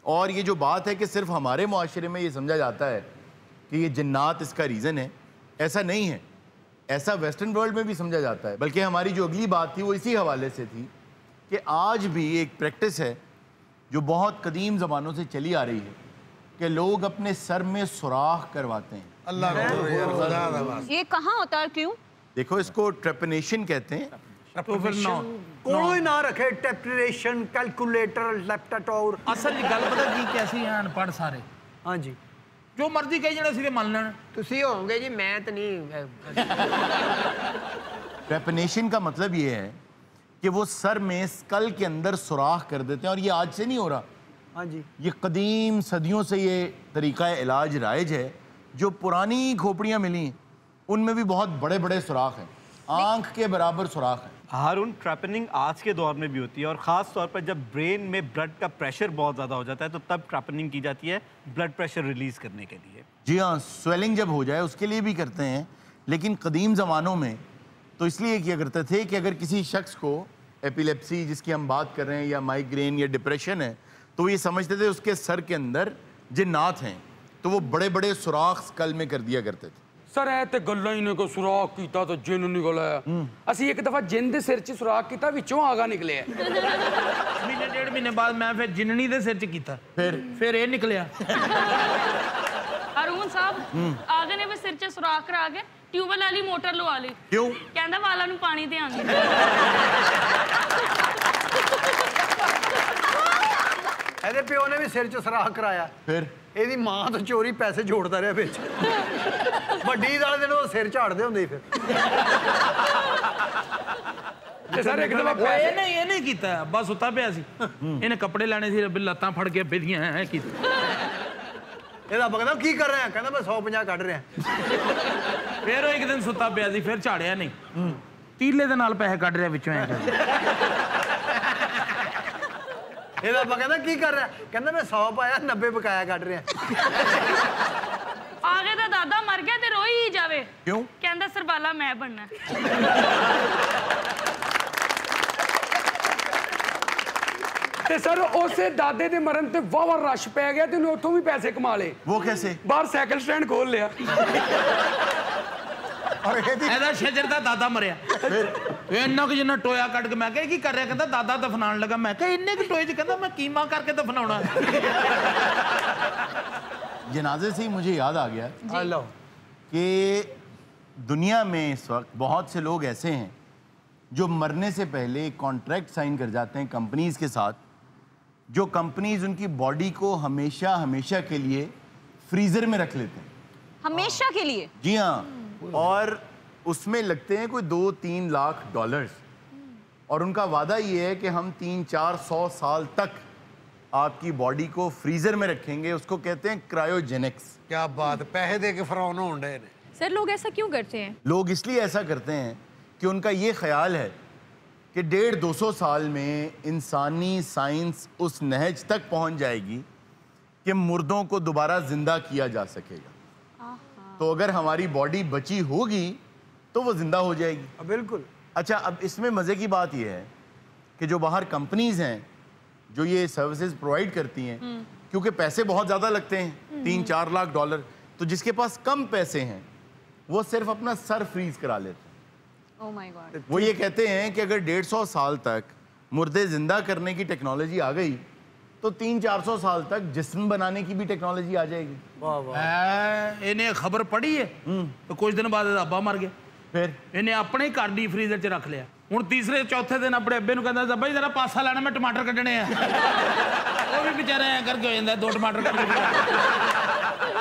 Speaker 1: और ये जो बात है कि सिर्फ हमारे मुआशरे में ये समझा जाता है कि ये जिन्नात इसका रीज़न है, ऐसा नहीं है। ऐसा वेस्टर्न वर्ल्ड में भी समझा जाता है। बल्कि हमारी जो अगली बात थी वो इसी हवाले से थी कि आज भी एक प्रैक्टिस है जो बहुत कदीम ज़मानों से चली आ रही है कि लोग अपने सर में सुराख करवाते हैं।
Speaker 7: अल्लाह, ये कहाँ होता है, क्यों?
Speaker 1: देखो, इसको ट्रेपनेशन कहते हैं।
Speaker 2: तो फिर नो
Speaker 6: कोई ना रखे टेपरेशन, कैलकुलेटर, लैपटॉप।
Speaker 2: असल जी गल पता की कैसी है, अनपढ़ सारे।
Speaker 6: हाँ जी,
Speaker 2: जो मर्जी कही जाने सीधे मान लेना।
Speaker 3: ਤੁਸੀਂ ਹੋਵੋਗੇ ਜੀ, ਮੈਂ ਤਾਂ ਨਹੀਂ।
Speaker 1: ट्रेपनेशन का मतलब ये है कि वो सर में स्कल के अंदर सुराख कर देते हैं, और ये आज से नहीं हो रहा।
Speaker 6: हाँ जी,
Speaker 1: ये कदीम सदियों से ये तरीका इलाज राइज है। जो पुरानी खोपड़ियाँ मिली उनमें भी बहुत बड़े बड़े सुराख हैं, आंख के बराबर सुराख हैं।
Speaker 11: हारून, ट्रैपनिंग आज के दौर में भी होती है और ख़ास तौर पर जब ब्रेन में ब्लड का प्रेशर बहुत ज़्यादा हो जाता है तो तब ट्रैपनिंग की जाती है ब्लड प्रेशर रिलीज़ करने के लिए।
Speaker 1: जी हाँ, स्वेलिंग जब हो जाए उसके लिए भी करते हैं, लेकिन कदीम ज़मानों में तो इसलिए किया करते थे कि अगर किसी शख्स को एपिलेप्सी जिसकी हम बात कर रहे हैं या माइग्रेन या डिप्रेशन है, तो ये समझते थे उसके सर के अंदर जिन्नात हैं, तो वो बड़े बड़े सुराख स्कल में कर दिया करते थे।
Speaker 10: ਸਰ ਇਹ ਤੇ ਗੱਲਾਂ ਹੀ ਨੇ ਕੋ ਸੁਰਾਖ ਕੀਤਾ ਤਾਂ ਜਿੰਨ ਨਿਕਲ ਆਇਆ ਅਸੀਂ ਇੱਕ ਦਫਾ ਜਿੰਨ ਦੇ ਸਿਰ 'ਚ ਸੁਰਾਖ ਕੀਤਾ ਵਿੱਚੋਂ ਆਗਾ ਨਿਕਲਿਆ
Speaker 2: ਮਹੀਨੇ ਡੇਢ ਮਹੀਨੇ ਬਾਅਦ ਮੈਂ ਫਿਰ ਜਿੰਨਣੀ ਦੇ ਸਿਰ 'ਚ ਕੀਤਾ ਫਿਰ ਇਹ ਨਿਕਲਿਆ
Speaker 8: अरुण साहब आगे ने भी सिर च सुराख करा के ट्यूबवेल वाली मोटर लवा ली
Speaker 1: क्यों
Speaker 8: कहंदा वाला नु पानी ध्यान दे
Speaker 6: ਇਹਦੇ ਪਿਓ ਨੇ ਵੀ ਸਿਰ 'ਚ ਸਰਾਖ ਕਰਾਇਆ
Speaker 1: फिर
Speaker 6: ਇਹਦੀ ਮਾਂ ਤੋਂ ਚੋਰੀ ਪੈਸੇ ਜੋੜਦਾ ਰਿਹਾ ਵਿੱਚ ਵੱਡੀ ਵਾਲੇ ਦਿਨ ਉਹ ਸਿਰ ਝਾੜਦੇ ਹੁੰਦੇ ਸੀ ਫਿਰ
Speaker 10: ਤੇ ਸਰ ਇੱਕ ਦਫਾ
Speaker 2: ਇਹ ਨਹੀਂ ਕੀਤਾ ਬਸ ਸੁੱਤਾ ਪਿਆ ਸੀ ਇਹਨੇ ਕੱਪੜੇ ਲੈਣੇ ਸੀ ਲੱਤਾਂ ਫੜ ਕੇ ਬੇਦੀਆਂ ਐ ਕੀਤਾ
Speaker 6: ਇਹਦਾ ਬਗਦਾ ਕੀ ਕਰ ਰਿਹਾ ਕਹਿੰਦਾ ਮੈਂ 150 ਕੱਢ ਰਿਹਾ
Speaker 2: ਫਿਰ ਉਹ ਇੱਕ ਦਿਨ ਸੁੱਤਾ ਪਿਆ ਸੀ ਫਿਰ ਝਾੜਿਆ ਨਹੀਂ ਤੀਲੇ ਦੇ ਨਾਲ ਪੈਸੇ ਕੱਢ ਰਿਹਾ ਵਿੱਚੋਂ ਐ
Speaker 6: ਇਹਦਾ ਬਗਦਾ ਕੀ ਕਰ ਰਿਹਾ ਕਹਿੰਦਾ ਮੈਂ 100 ਪਾਇਆ 90 ਬਕਾਇਆ ਕੱਢ ਰਿਹਾ
Speaker 8: आगे दा दादा मर गया ते रोई ही जावे
Speaker 1: क्यों
Speaker 8: कहंदा सरबाला मैं बनना
Speaker 10: ਤੇ ਸਰ ਉਸੇ ਦਾਦੇ ਦੇ ਮਰਨ ਤੇ ਵਾਵਾ ਰਸ਼ ਪੈ ਗਿਆ ਤੇ ਉਹਨੇ ਉੱਥੋਂ ਵੀ ਪੈਸੇ ਕਮਾ ਲਏ
Speaker 1: वो कैसे
Speaker 10: ਬਾਹਰ ਸਾਈਕਲ ਸਟੈਂਡ ਖੋਲ ਲਿਆ
Speaker 2: ਇਹਦਾ ਸ਼ਜਰ ਦਾ ਦਾਦਾ ਮਰਿਆ ਇੰਨਾ ਕੁ ਜਿੰਨਾ ਟੋਇਆ ਕੱਢ ਕੇ ਮੈਂ ਕਿਹਾ ਕੀ ਕਰ ਰਿਹਾ ਕਹਿੰਦਾ ਦਾਦਾ ਦਫਨਾਉਣ ਲੱਗਾ ਮੈਂ ਕਿਹਾ ਇੰਨੇ ਕੁ ਟੋਏ 'ਚ ਕਹਿੰਦਾ ਮੈਂ ਕੀਮਾ ਕਰਕੇ ਦਫਨਾਉਣਾ
Speaker 1: जनाजे से ही मुझे याद आ गया
Speaker 6: हेलो
Speaker 1: कि दुनिया में इस वक्त बहुत से लोग ऐसे हैं जो मरने से पहले कॉन्ट्रैक्ट साइन कर जाते हैं कंपनीज के साथ जो कंपनीज उनकी बॉडी को हमेशा हमेशा के लिए फ्रीजर में रख लेते हैं
Speaker 7: हमेशा के लिए
Speaker 1: जी हाँ और उसमें लगते हैं कोई 2-3 लाख डॉलर्स और उनका वादा ये है कि हम 300-400 साल तक आपकी बॉडी को फ्रीजर में रखेंगे उसको कहते हैं क्रायोजेनिक्स
Speaker 4: क्या बात पैसे दे के फरौन होंडे ने
Speaker 5: सर लोग ऐसा क्यों करते हैं
Speaker 1: लोग इसलिए ऐसा करते हैं कि उनका ये ख्याल है कि 150-200 साल में इंसानी साइंस उस नहज तक पहुंच जाएगी कि मुर्दों को दोबारा जिंदा किया जा सकेगा तो अगर हमारी बॉडी बची होगी तो वो जिंदा हो जाएगी
Speaker 6: बिल्कुल
Speaker 1: अच्छा अब इसमें मज़े की बात यह है कि जो बाहर कंपनीज हैं जो ये सर्विसेज प्रोवाइड करती हैं क्योंकि पैसे बहुत ज़्यादा लगते हैं 3-4 लाख डॉलर तो जिसके पास कम पैसे हैं वो सिर्फ अपना सर फ्रीज करा लेते हैं
Speaker 7: ओह माय गॉड
Speaker 1: वो ये कहते हैं कि अगर 150 साल तक मुर्दे जिंदा करने की टेक्नोलॉजी आ गई तो 300-400 साल तक जिस्म बनाने की भी टेक्नोलॉजी आ जाएगी
Speaker 6: वाह वाह
Speaker 2: ਇਹਨੇ ਖਬਰ ਪੜ੍ਹੀ ਹੈ ਤੇ ਕੁਝ ਦਿਨ ਬਾਅਦ ਇਹਦਾ ਅੱਬਾ ਮਰ ਗਿਆ
Speaker 1: फिर
Speaker 2: ਇਹਨੇ ਆਪਣੇ ਘਰ ਦੀ ਫਰੀਜ਼ਰ 'ਚ ਰੱਖ ਲਿਆ ਹੁਣ ਤੀਸਰੇ ਚੌਥੇ ਦਿਨ ਆਪਣੇ ਅੱਬੇ ਨੂੰ ਕਹਿੰਦਾ ਅੱਬਾ ਜੀ ਜ਼ਰਾ ਪਾਸਾ ਲੈਣਾ ਮੈਂ ਟਮਾਟਰ ਕੱਢਣੇ ਆ ਉਹ ਵੀ ਵਿਚਾਰਾ ਐ ਕਰਕੇ ਹੋ ਜਾਂਦਾ 2 ਟਮਾਟਰ ਕੱਢ ਕੇ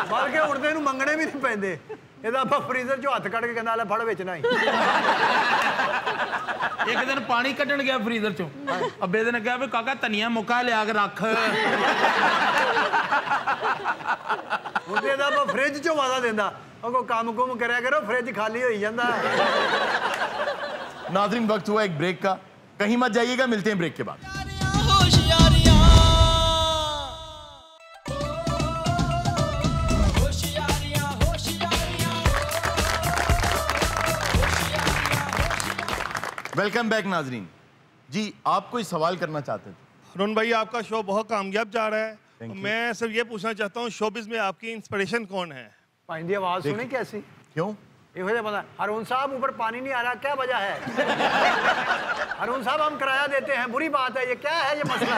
Speaker 6: ਬਲਕਿ ਹੁਣ ਤੇ ਇਹਨੂੰ ਮੰਗਣੇ ਵੀ ਨਹੀਂ ਪੈਂਦੇ ਇਹਦਾ ਆਪਾਂ ਫਰੀਜ਼ਰ 'ਚੋਂ ਹੱਥ ਕੱਢ ਕੇ ਕਹਿੰਦਾ ਲੈ ਫੜ ਵਿੱਚ ਨਾ ਹੀ
Speaker 2: ਇੱਕ ਦਿਨ ਪਾਣੀ ਕੱਢਣ ਗਿਆ ਫਰੀਜ਼ਰ 'ਚੋਂ ਅੱਬੇ ਦੇ ਨੇ ਕਿਹਾ ਵੀ ਕਾਕਾ ਧਨੀਆ ਮੁੱਕਾ ਲਿਆ ਕੇ ਰੱਖ
Speaker 6: ਹੁਣ ਤੇ ਇਹਦਾ ਆਪਾਂ ਫ੍ਰਿਜ 'ਚੋਂ ਵਾਦਾ ਦਿੰਦਾ ਉਹ ਕੋ ਕੰਮ ਕੁਮ ਕਰਿਆ ਕਰੋ ਫ੍ਰਿਜ ਖਾਲੀ ਹੋਈ ਜਾਂਦਾ
Speaker 1: नाज़रीन वक्त हुआ एक ब्रेक का कहीं मत जाइएगा मिलते हैं ब्रेक के बाद वेलकम बैक नाजरीन जी आप कोई सवाल करना चाहते थे
Speaker 12: अरुण भाई आपका शो बहुत कामयाब जा रहा है मैं सिर्फ ये पूछना चाहता हूँ शोबिज में आपकी इंस्पिरेशन कौन है
Speaker 6: ਭਾਈ ਦੀ ਆਵਾਜ਼ ਸੁਣੀ कैसी
Speaker 1: क्यों
Speaker 6: ਇਹੋ ਜਿਹਾ ਬੰਦਾ अरुण साहब ऊपर पानी नहीं आ रहा क्या वजह है अरुण साहब हम किराया देते हैं बुरी बात है ये क्या है ये मसला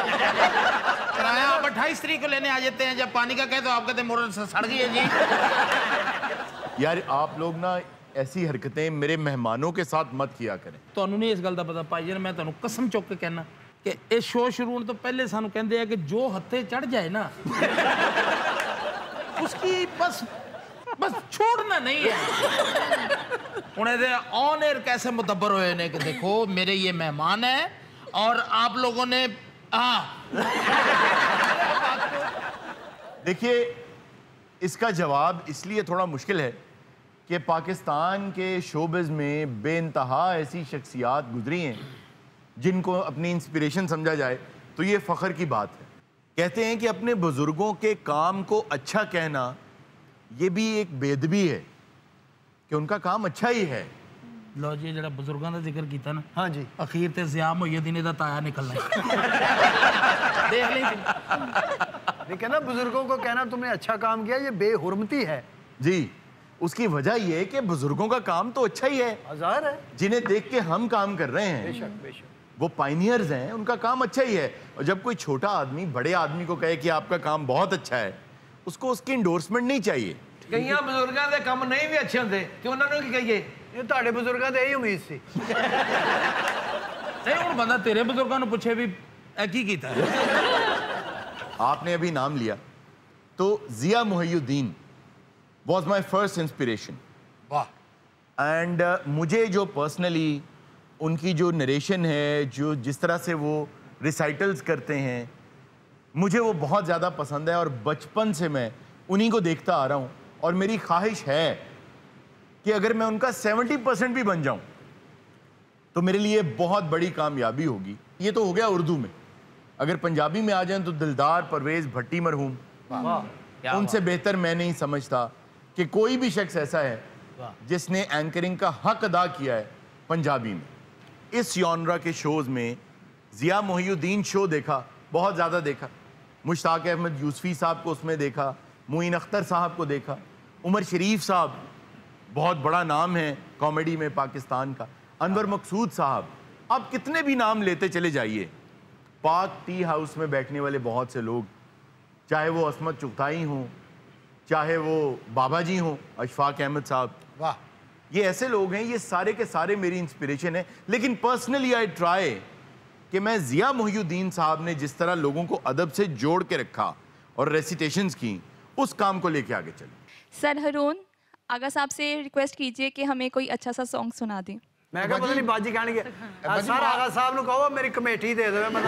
Speaker 2: किराया आप 28 तारीख को लेने आ जाते हैं जब पानी का कहे तो आप कहते हैं मोटर सड़ गई है जी
Speaker 1: यार आप लोग ना ऐसी हरकतें मेरे मेहमानों के साथ मत किया करें
Speaker 2: ਤੁਹਾਨੂੰ ਨਹੀਂ ਇਸ ਗੱਲ ਦਾ ਪਤਾ ਭਾਈ ਜੀ ਮੈਂ ਤੁਹਾਨੂੰ ਕਸਮ ਚੁੱਕ ਕੇ ਕਹਿਣਾ ਕਿ ਇਹ ਸ਼ੋਅ ਸ਼ੁਰੂ ਹੋਣ ਤੋਂ ਪਹਿਲੇ ਸਾਨੂੰ ਕਹਿੰਦੇ ਆ ਕਿ ਜੋ ਹੱਥੇ ਚੜ ਜਾਏ ਨਾ ਉਸकी बस छोड़ना नहीं है ਹੁਣ ਇਹਦੇ ऑन एयर कैसे मुदब्बर होए ने कि देखो मेरे ये मेहमान हैं और आप लोगों ने
Speaker 1: देखिए इसका जवाब इसलिए थोड़ा मुश्किल है कि पाकिस्तान के शोबिज़ में बेइंतहा ऐसी शख्सियात गुजरी हैं जिनको अपनी इंस्पिरेशन समझा जाए तो ये फ़ख्र की बात है कहते हैं कि अपने बुज़ुर्गों के काम को अच्छा कहना ये भी एक बेदबी है कि उनका काम अच्छा ही है
Speaker 2: लो जी जरा बुजुर्गों का जिक्र किया ना
Speaker 6: हाँ जी
Speaker 2: अखीर ते ज़िया मुहिउद्दीन दा ताया निकलना देख लें
Speaker 6: ये कहना बुजुर्गों को कहना तुमने अच्छा काम किया ये बेहुरमती है
Speaker 1: जी उसकी वजह यह है कि बुजुर्गों का काम तो अच्छा ही है,
Speaker 6: हजार है,
Speaker 1: जिन्हें देख के हम काम कर रहे हैं।
Speaker 6: बेशक बेशक।
Speaker 1: वो पाइनियर्स हैं, उनका काम अच्छा ही है। और जब कोई छोटा आदमी बड़े आदमी को कहे कि आपका काम बहुत अच्छा है, उसको उसकी इंडोर्समेंट नहीं चाहिए।
Speaker 9: कई बजुर्गों के काम नहीं भी अच्छे होंगे तो उन्होंने की कहिए
Speaker 6: ये ਤੁਹਾਡੇ ਬਜ਼ੁਰਗਾਂ ਤੇ ਇਹੀ ਉਮੀਦ ਸੀ।
Speaker 2: नहीं हुण बंदा तेरे बुजुर्गों ने पूछे भी ए की कीता है।
Speaker 1: आपने अभी नाम लिया तो Zia Mohiuddin was my first inspiration.
Speaker 4: वाह।
Speaker 1: एंड मुझे जो पर्सनली उनकी जो नरेशन है, जो जिस तरह से वो रिसाइटल्स करते हैं, मुझे वो बहुत ज़्यादा पसंद है। और बचपन से मैं उन्हीं को देखता आ रहा हूँ और मेरी ख्वाहिश है कि अगर मैं उनका 70% भी बन जाऊँ तो मेरे लिए बहुत बड़ी कामयाबी होगी। ये तो हो गया उर्दू में। अगर पंजाबी में आ जाएं तो दिलदार परवेज़ भट्टी मरहूम, उनसे बेहतर मैं नहीं समझता कि कोई भी शख्स ऐसा है जिसने एंकरिंग का हक अदा किया है पंजाबी में। इस जॉनरा के शोज़ में जिया मोहिउद्दीन शो देखा, बहुत ज़्यादा देखा। मुश्ताक अहमद यूसुफी साहब को उसमें देखा, मोइन अख्तर साहब को देखा, उमर शरीफ साहब बहुत बड़ा नाम है कॉमेडी में पाकिस्तान का, अनवर मकसूद साहब, आप कितने भी नाम लेते चले जाइए। पाक टी हाउस में बैठने वाले बहुत से लोग, चाहे वो असमत चुगताई हों, चाहे वो बाबा जी हों, अशफाक अहमद साहब,
Speaker 4: वाह,
Speaker 1: ये ऐसे लोग हैं, ये सारे के सारे मेरी इंस्पिरेशन है। लेकिन पर्सनली आई ट्राई कि मैं जिया मोहिउद्दीन साहब ने जिस तरह लोगों को अदब से जोड़ के रखा और रेसिटेशंस की, उस काम को लेके आगे चले।
Speaker 5: सर हरून, आगा साहब से रिक्वेस्ट कीजिए कि हमें कोई अच्छा सा सॉन्ग सुना दें।
Speaker 6: मैं क्या पता नहीं बाजी कहणगे सर आगा साहब ਨੂੰ ਕਹੋ ਮੇਰੀ ਕਮੇਟੀ ਦੇ ਦੇਵੇ ਮੈਂ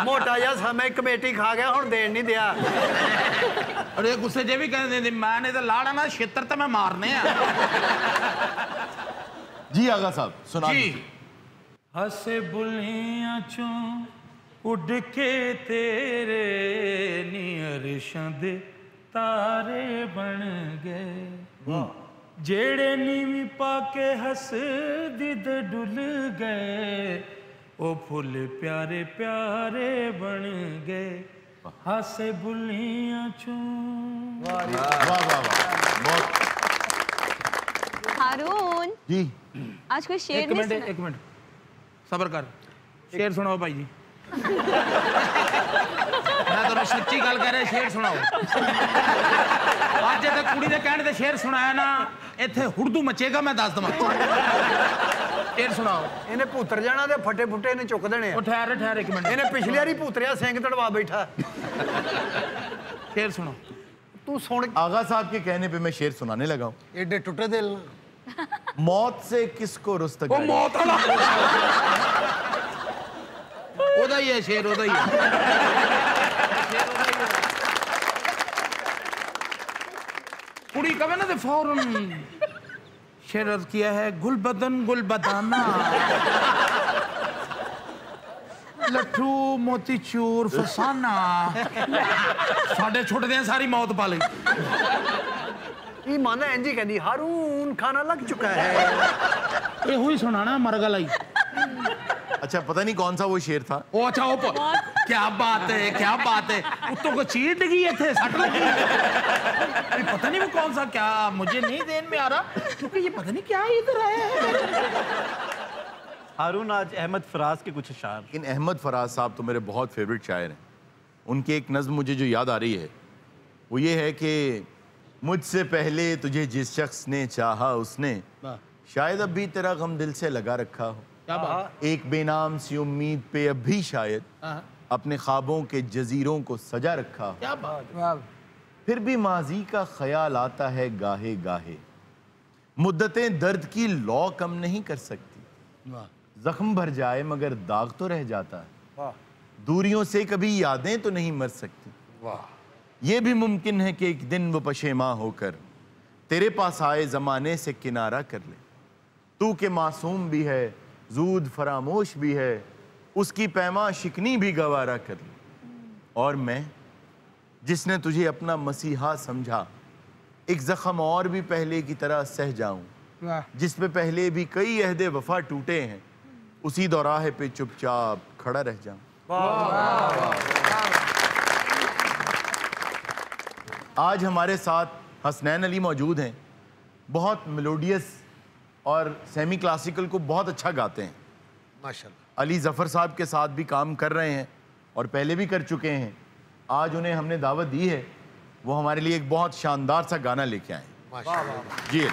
Speaker 6: ਮੋਟਾ ਜਿਹਾ ਸਮੇਂ ਕਮੇਟੀ ਖਾ ਗਿਆ ਹੁਣ ਦੇਣ ਨਹੀਂ ਦਿਆ।
Speaker 2: अरे गुस्से जे भी कहने दे मैंने तो लाड़ा ना क्षेत्र तो मैं मारने आ।
Speaker 1: जी आगा साहब सुना
Speaker 2: जी।
Speaker 1: दीजिए।
Speaker 2: हसे बुलियां चों उड़ के तेरे नियरशां दे तारे बन गए, जेड़े नीवी पाके हस दिद डुल गए, ओ फुल प्यारे प्यारे बन गए, हसे बुलियां चों।
Speaker 1: वाह वाह वाह, बहुत।
Speaker 7: हारून
Speaker 1: जी
Speaker 7: आज कोई शेर नहीं सुना?
Speaker 2: एक मिनट सबर कर, शेर सुनाओ भाई जी। मैं तो सच्ची गल कह रहा, शेर सुनाओ। आज जब कुड़ी ने कहने शेर सुनाया ना, इत्थे हुड़दू मचेगा, मैं दस दवा। शेर सुनाओ।
Speaker 6: इन्हें पुत्र जाना ते फटे फुटे ने चुक देने।
Speaker 2: ठहर ठहर एक मिनट।
Speaker 6: इन्हें पिछली बारी पुतरिया सिंह तड़वा बैठा।
Speaker 2: शेर सुनो।
Speaker 6: तू सुन।
Speaker 1: आगा साहब के कहने पे मैं शेर सुनाने लगा हूँ।
Speaker 4: एडे टुटे दिल
Speaker 1: मौत से किसको रुस्तगारी।
Speaker 2: ओ मौत वाला ओदा ही है शेर, ओदा ही है। कुड़ी कवे ना तो फौरन शेर अर्ज किया है, गुल बदन गुल बदाना, लट्ठू मोती चूर फसाना, साढ़े छोटे दें सारी मौत पा ली।
Speaker 6: ये माना एंजी कहती हारून खाना लग चुका है।
Speaker 2: ये हुई सुनाना मरगल आई।
Speaker 1: अच्छा पता नहीं कौन सा वो शेर था।
Speaker 2: ओ अच्छा ओ क्या बात है, क्या बात है। उत्तों को चीट लगी है थे, सट लगी। पता नहीं वो कौन सा, क्या मुझे नहीं ध्यान में आ रहा, क्योंकि ये पता नहीं क्या इधर है।
Speaker 11: हारून आज अहमद फराज के कुछ अशार।
Speaker 1: इन अहमद फराज साहब तो मेरे बहुत फेवरेट शायर हैं। उनकी एक नज़्म मुझे जो याद आ रही है वो ये है कि मुझसे पहले तुझे जिस शख्स ने चाहा उसने शायद अब भी तेरा गम दिल से लगा रखा हो।
Speaker 2: क्या बात।
Speaker 1: एक बेनाम सी उम्मीद पे अब भी शायद अपने ख्वाबों के जजीरों को सजा रखा हो।
Speaker 2: क्या बात।
Speaker 1: फिर भी माजी का ख्याल आता है गाहे गाहे, मुद्दतें दर्द की लौ कम नहीं कर सकती। जख्म भर जाए मगर दाग तो रह जाता है, दूरियों से कभी यादें तो नहीं मर सकती। ये भी मुमकिन है कि एक दिन वो पशेमा होकर तेरे पास आए जमाने से किनारा कर ले। तू के मासूम भी है, जूद फरामोश भी है, उसकी पैमा शिकनी भी गवारा कर ले। और मैं जिसने तुझे अपना मसीहा समझा, एक जख्म और भी पहले की तरह सह जाऊं, जिस पे पहले भी कई अहदे वफा टूटे हैं, उसी दौराहे पे चुपचाप खड़ा रह जाऊं। आज हमारे साथ हसनैन अली मौजूद हैं, बहुत मेलोडियस और सेमी क्लासिकल को बहुत अच्छा गाते हैं
Speaker 4: माशाल्लाह।
Speaker 1: अली ज़फ़र साहब के साथ भी काम कर रहे हैं और पहले भी कर चुके हैं। आज उन्हें हमने दावत दी है, वो हमारे लिए एक बहुत शानदार सा गाना लेके आए।
Speaker 4: माशाल्लाह।
Speaker 1: जी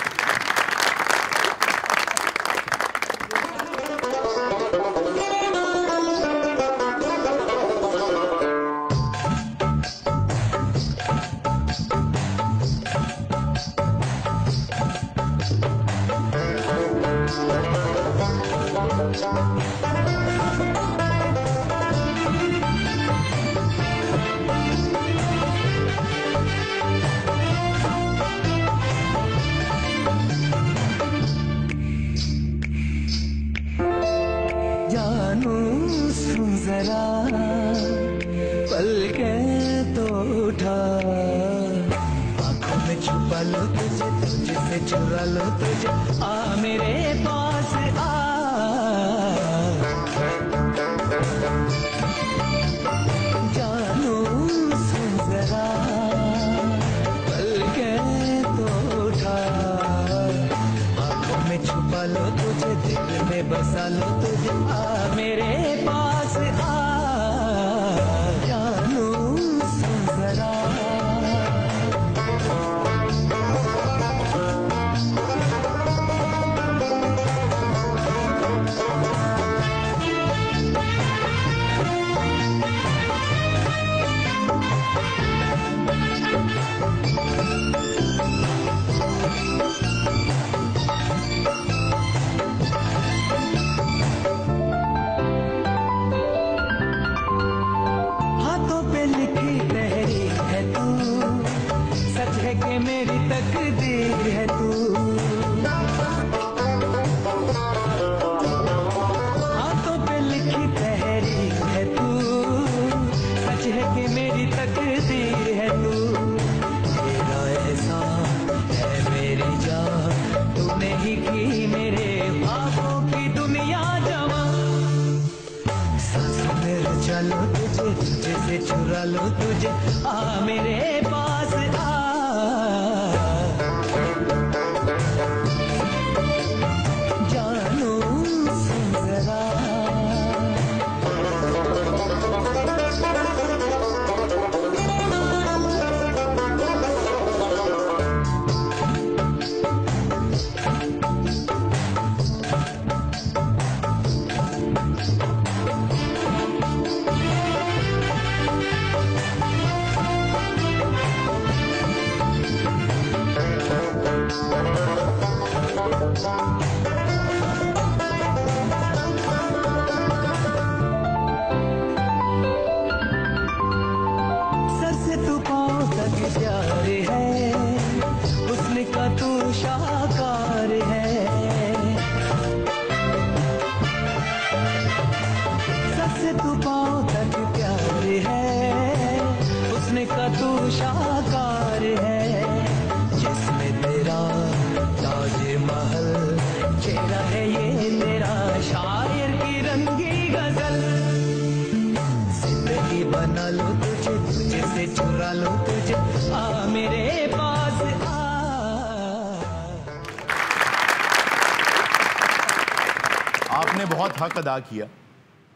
Speaker 1: आपने बहुत हक अदा किया।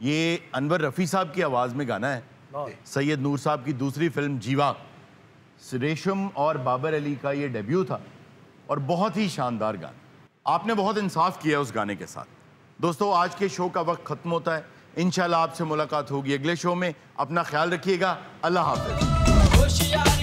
Speaker 1: ये अनवर रफ़ी साहब की आवाज़ में गाना है, सैयद नूर साहब की दूसरी फिल्म जीवा। रेशम और बाबर अली का ये डेब्यू था और बहुत ही शानदार गाना। आपने बहुत इंसाफ किया उस गाने के साथ। दोस्तों, आज के शो का वक्त ख़त्म होता है। इंशाल्लाह आपसे मुलाकात होगी अगले शो में। अपना ख्याल रखिएगा। अल्लाह हाफ़िज़।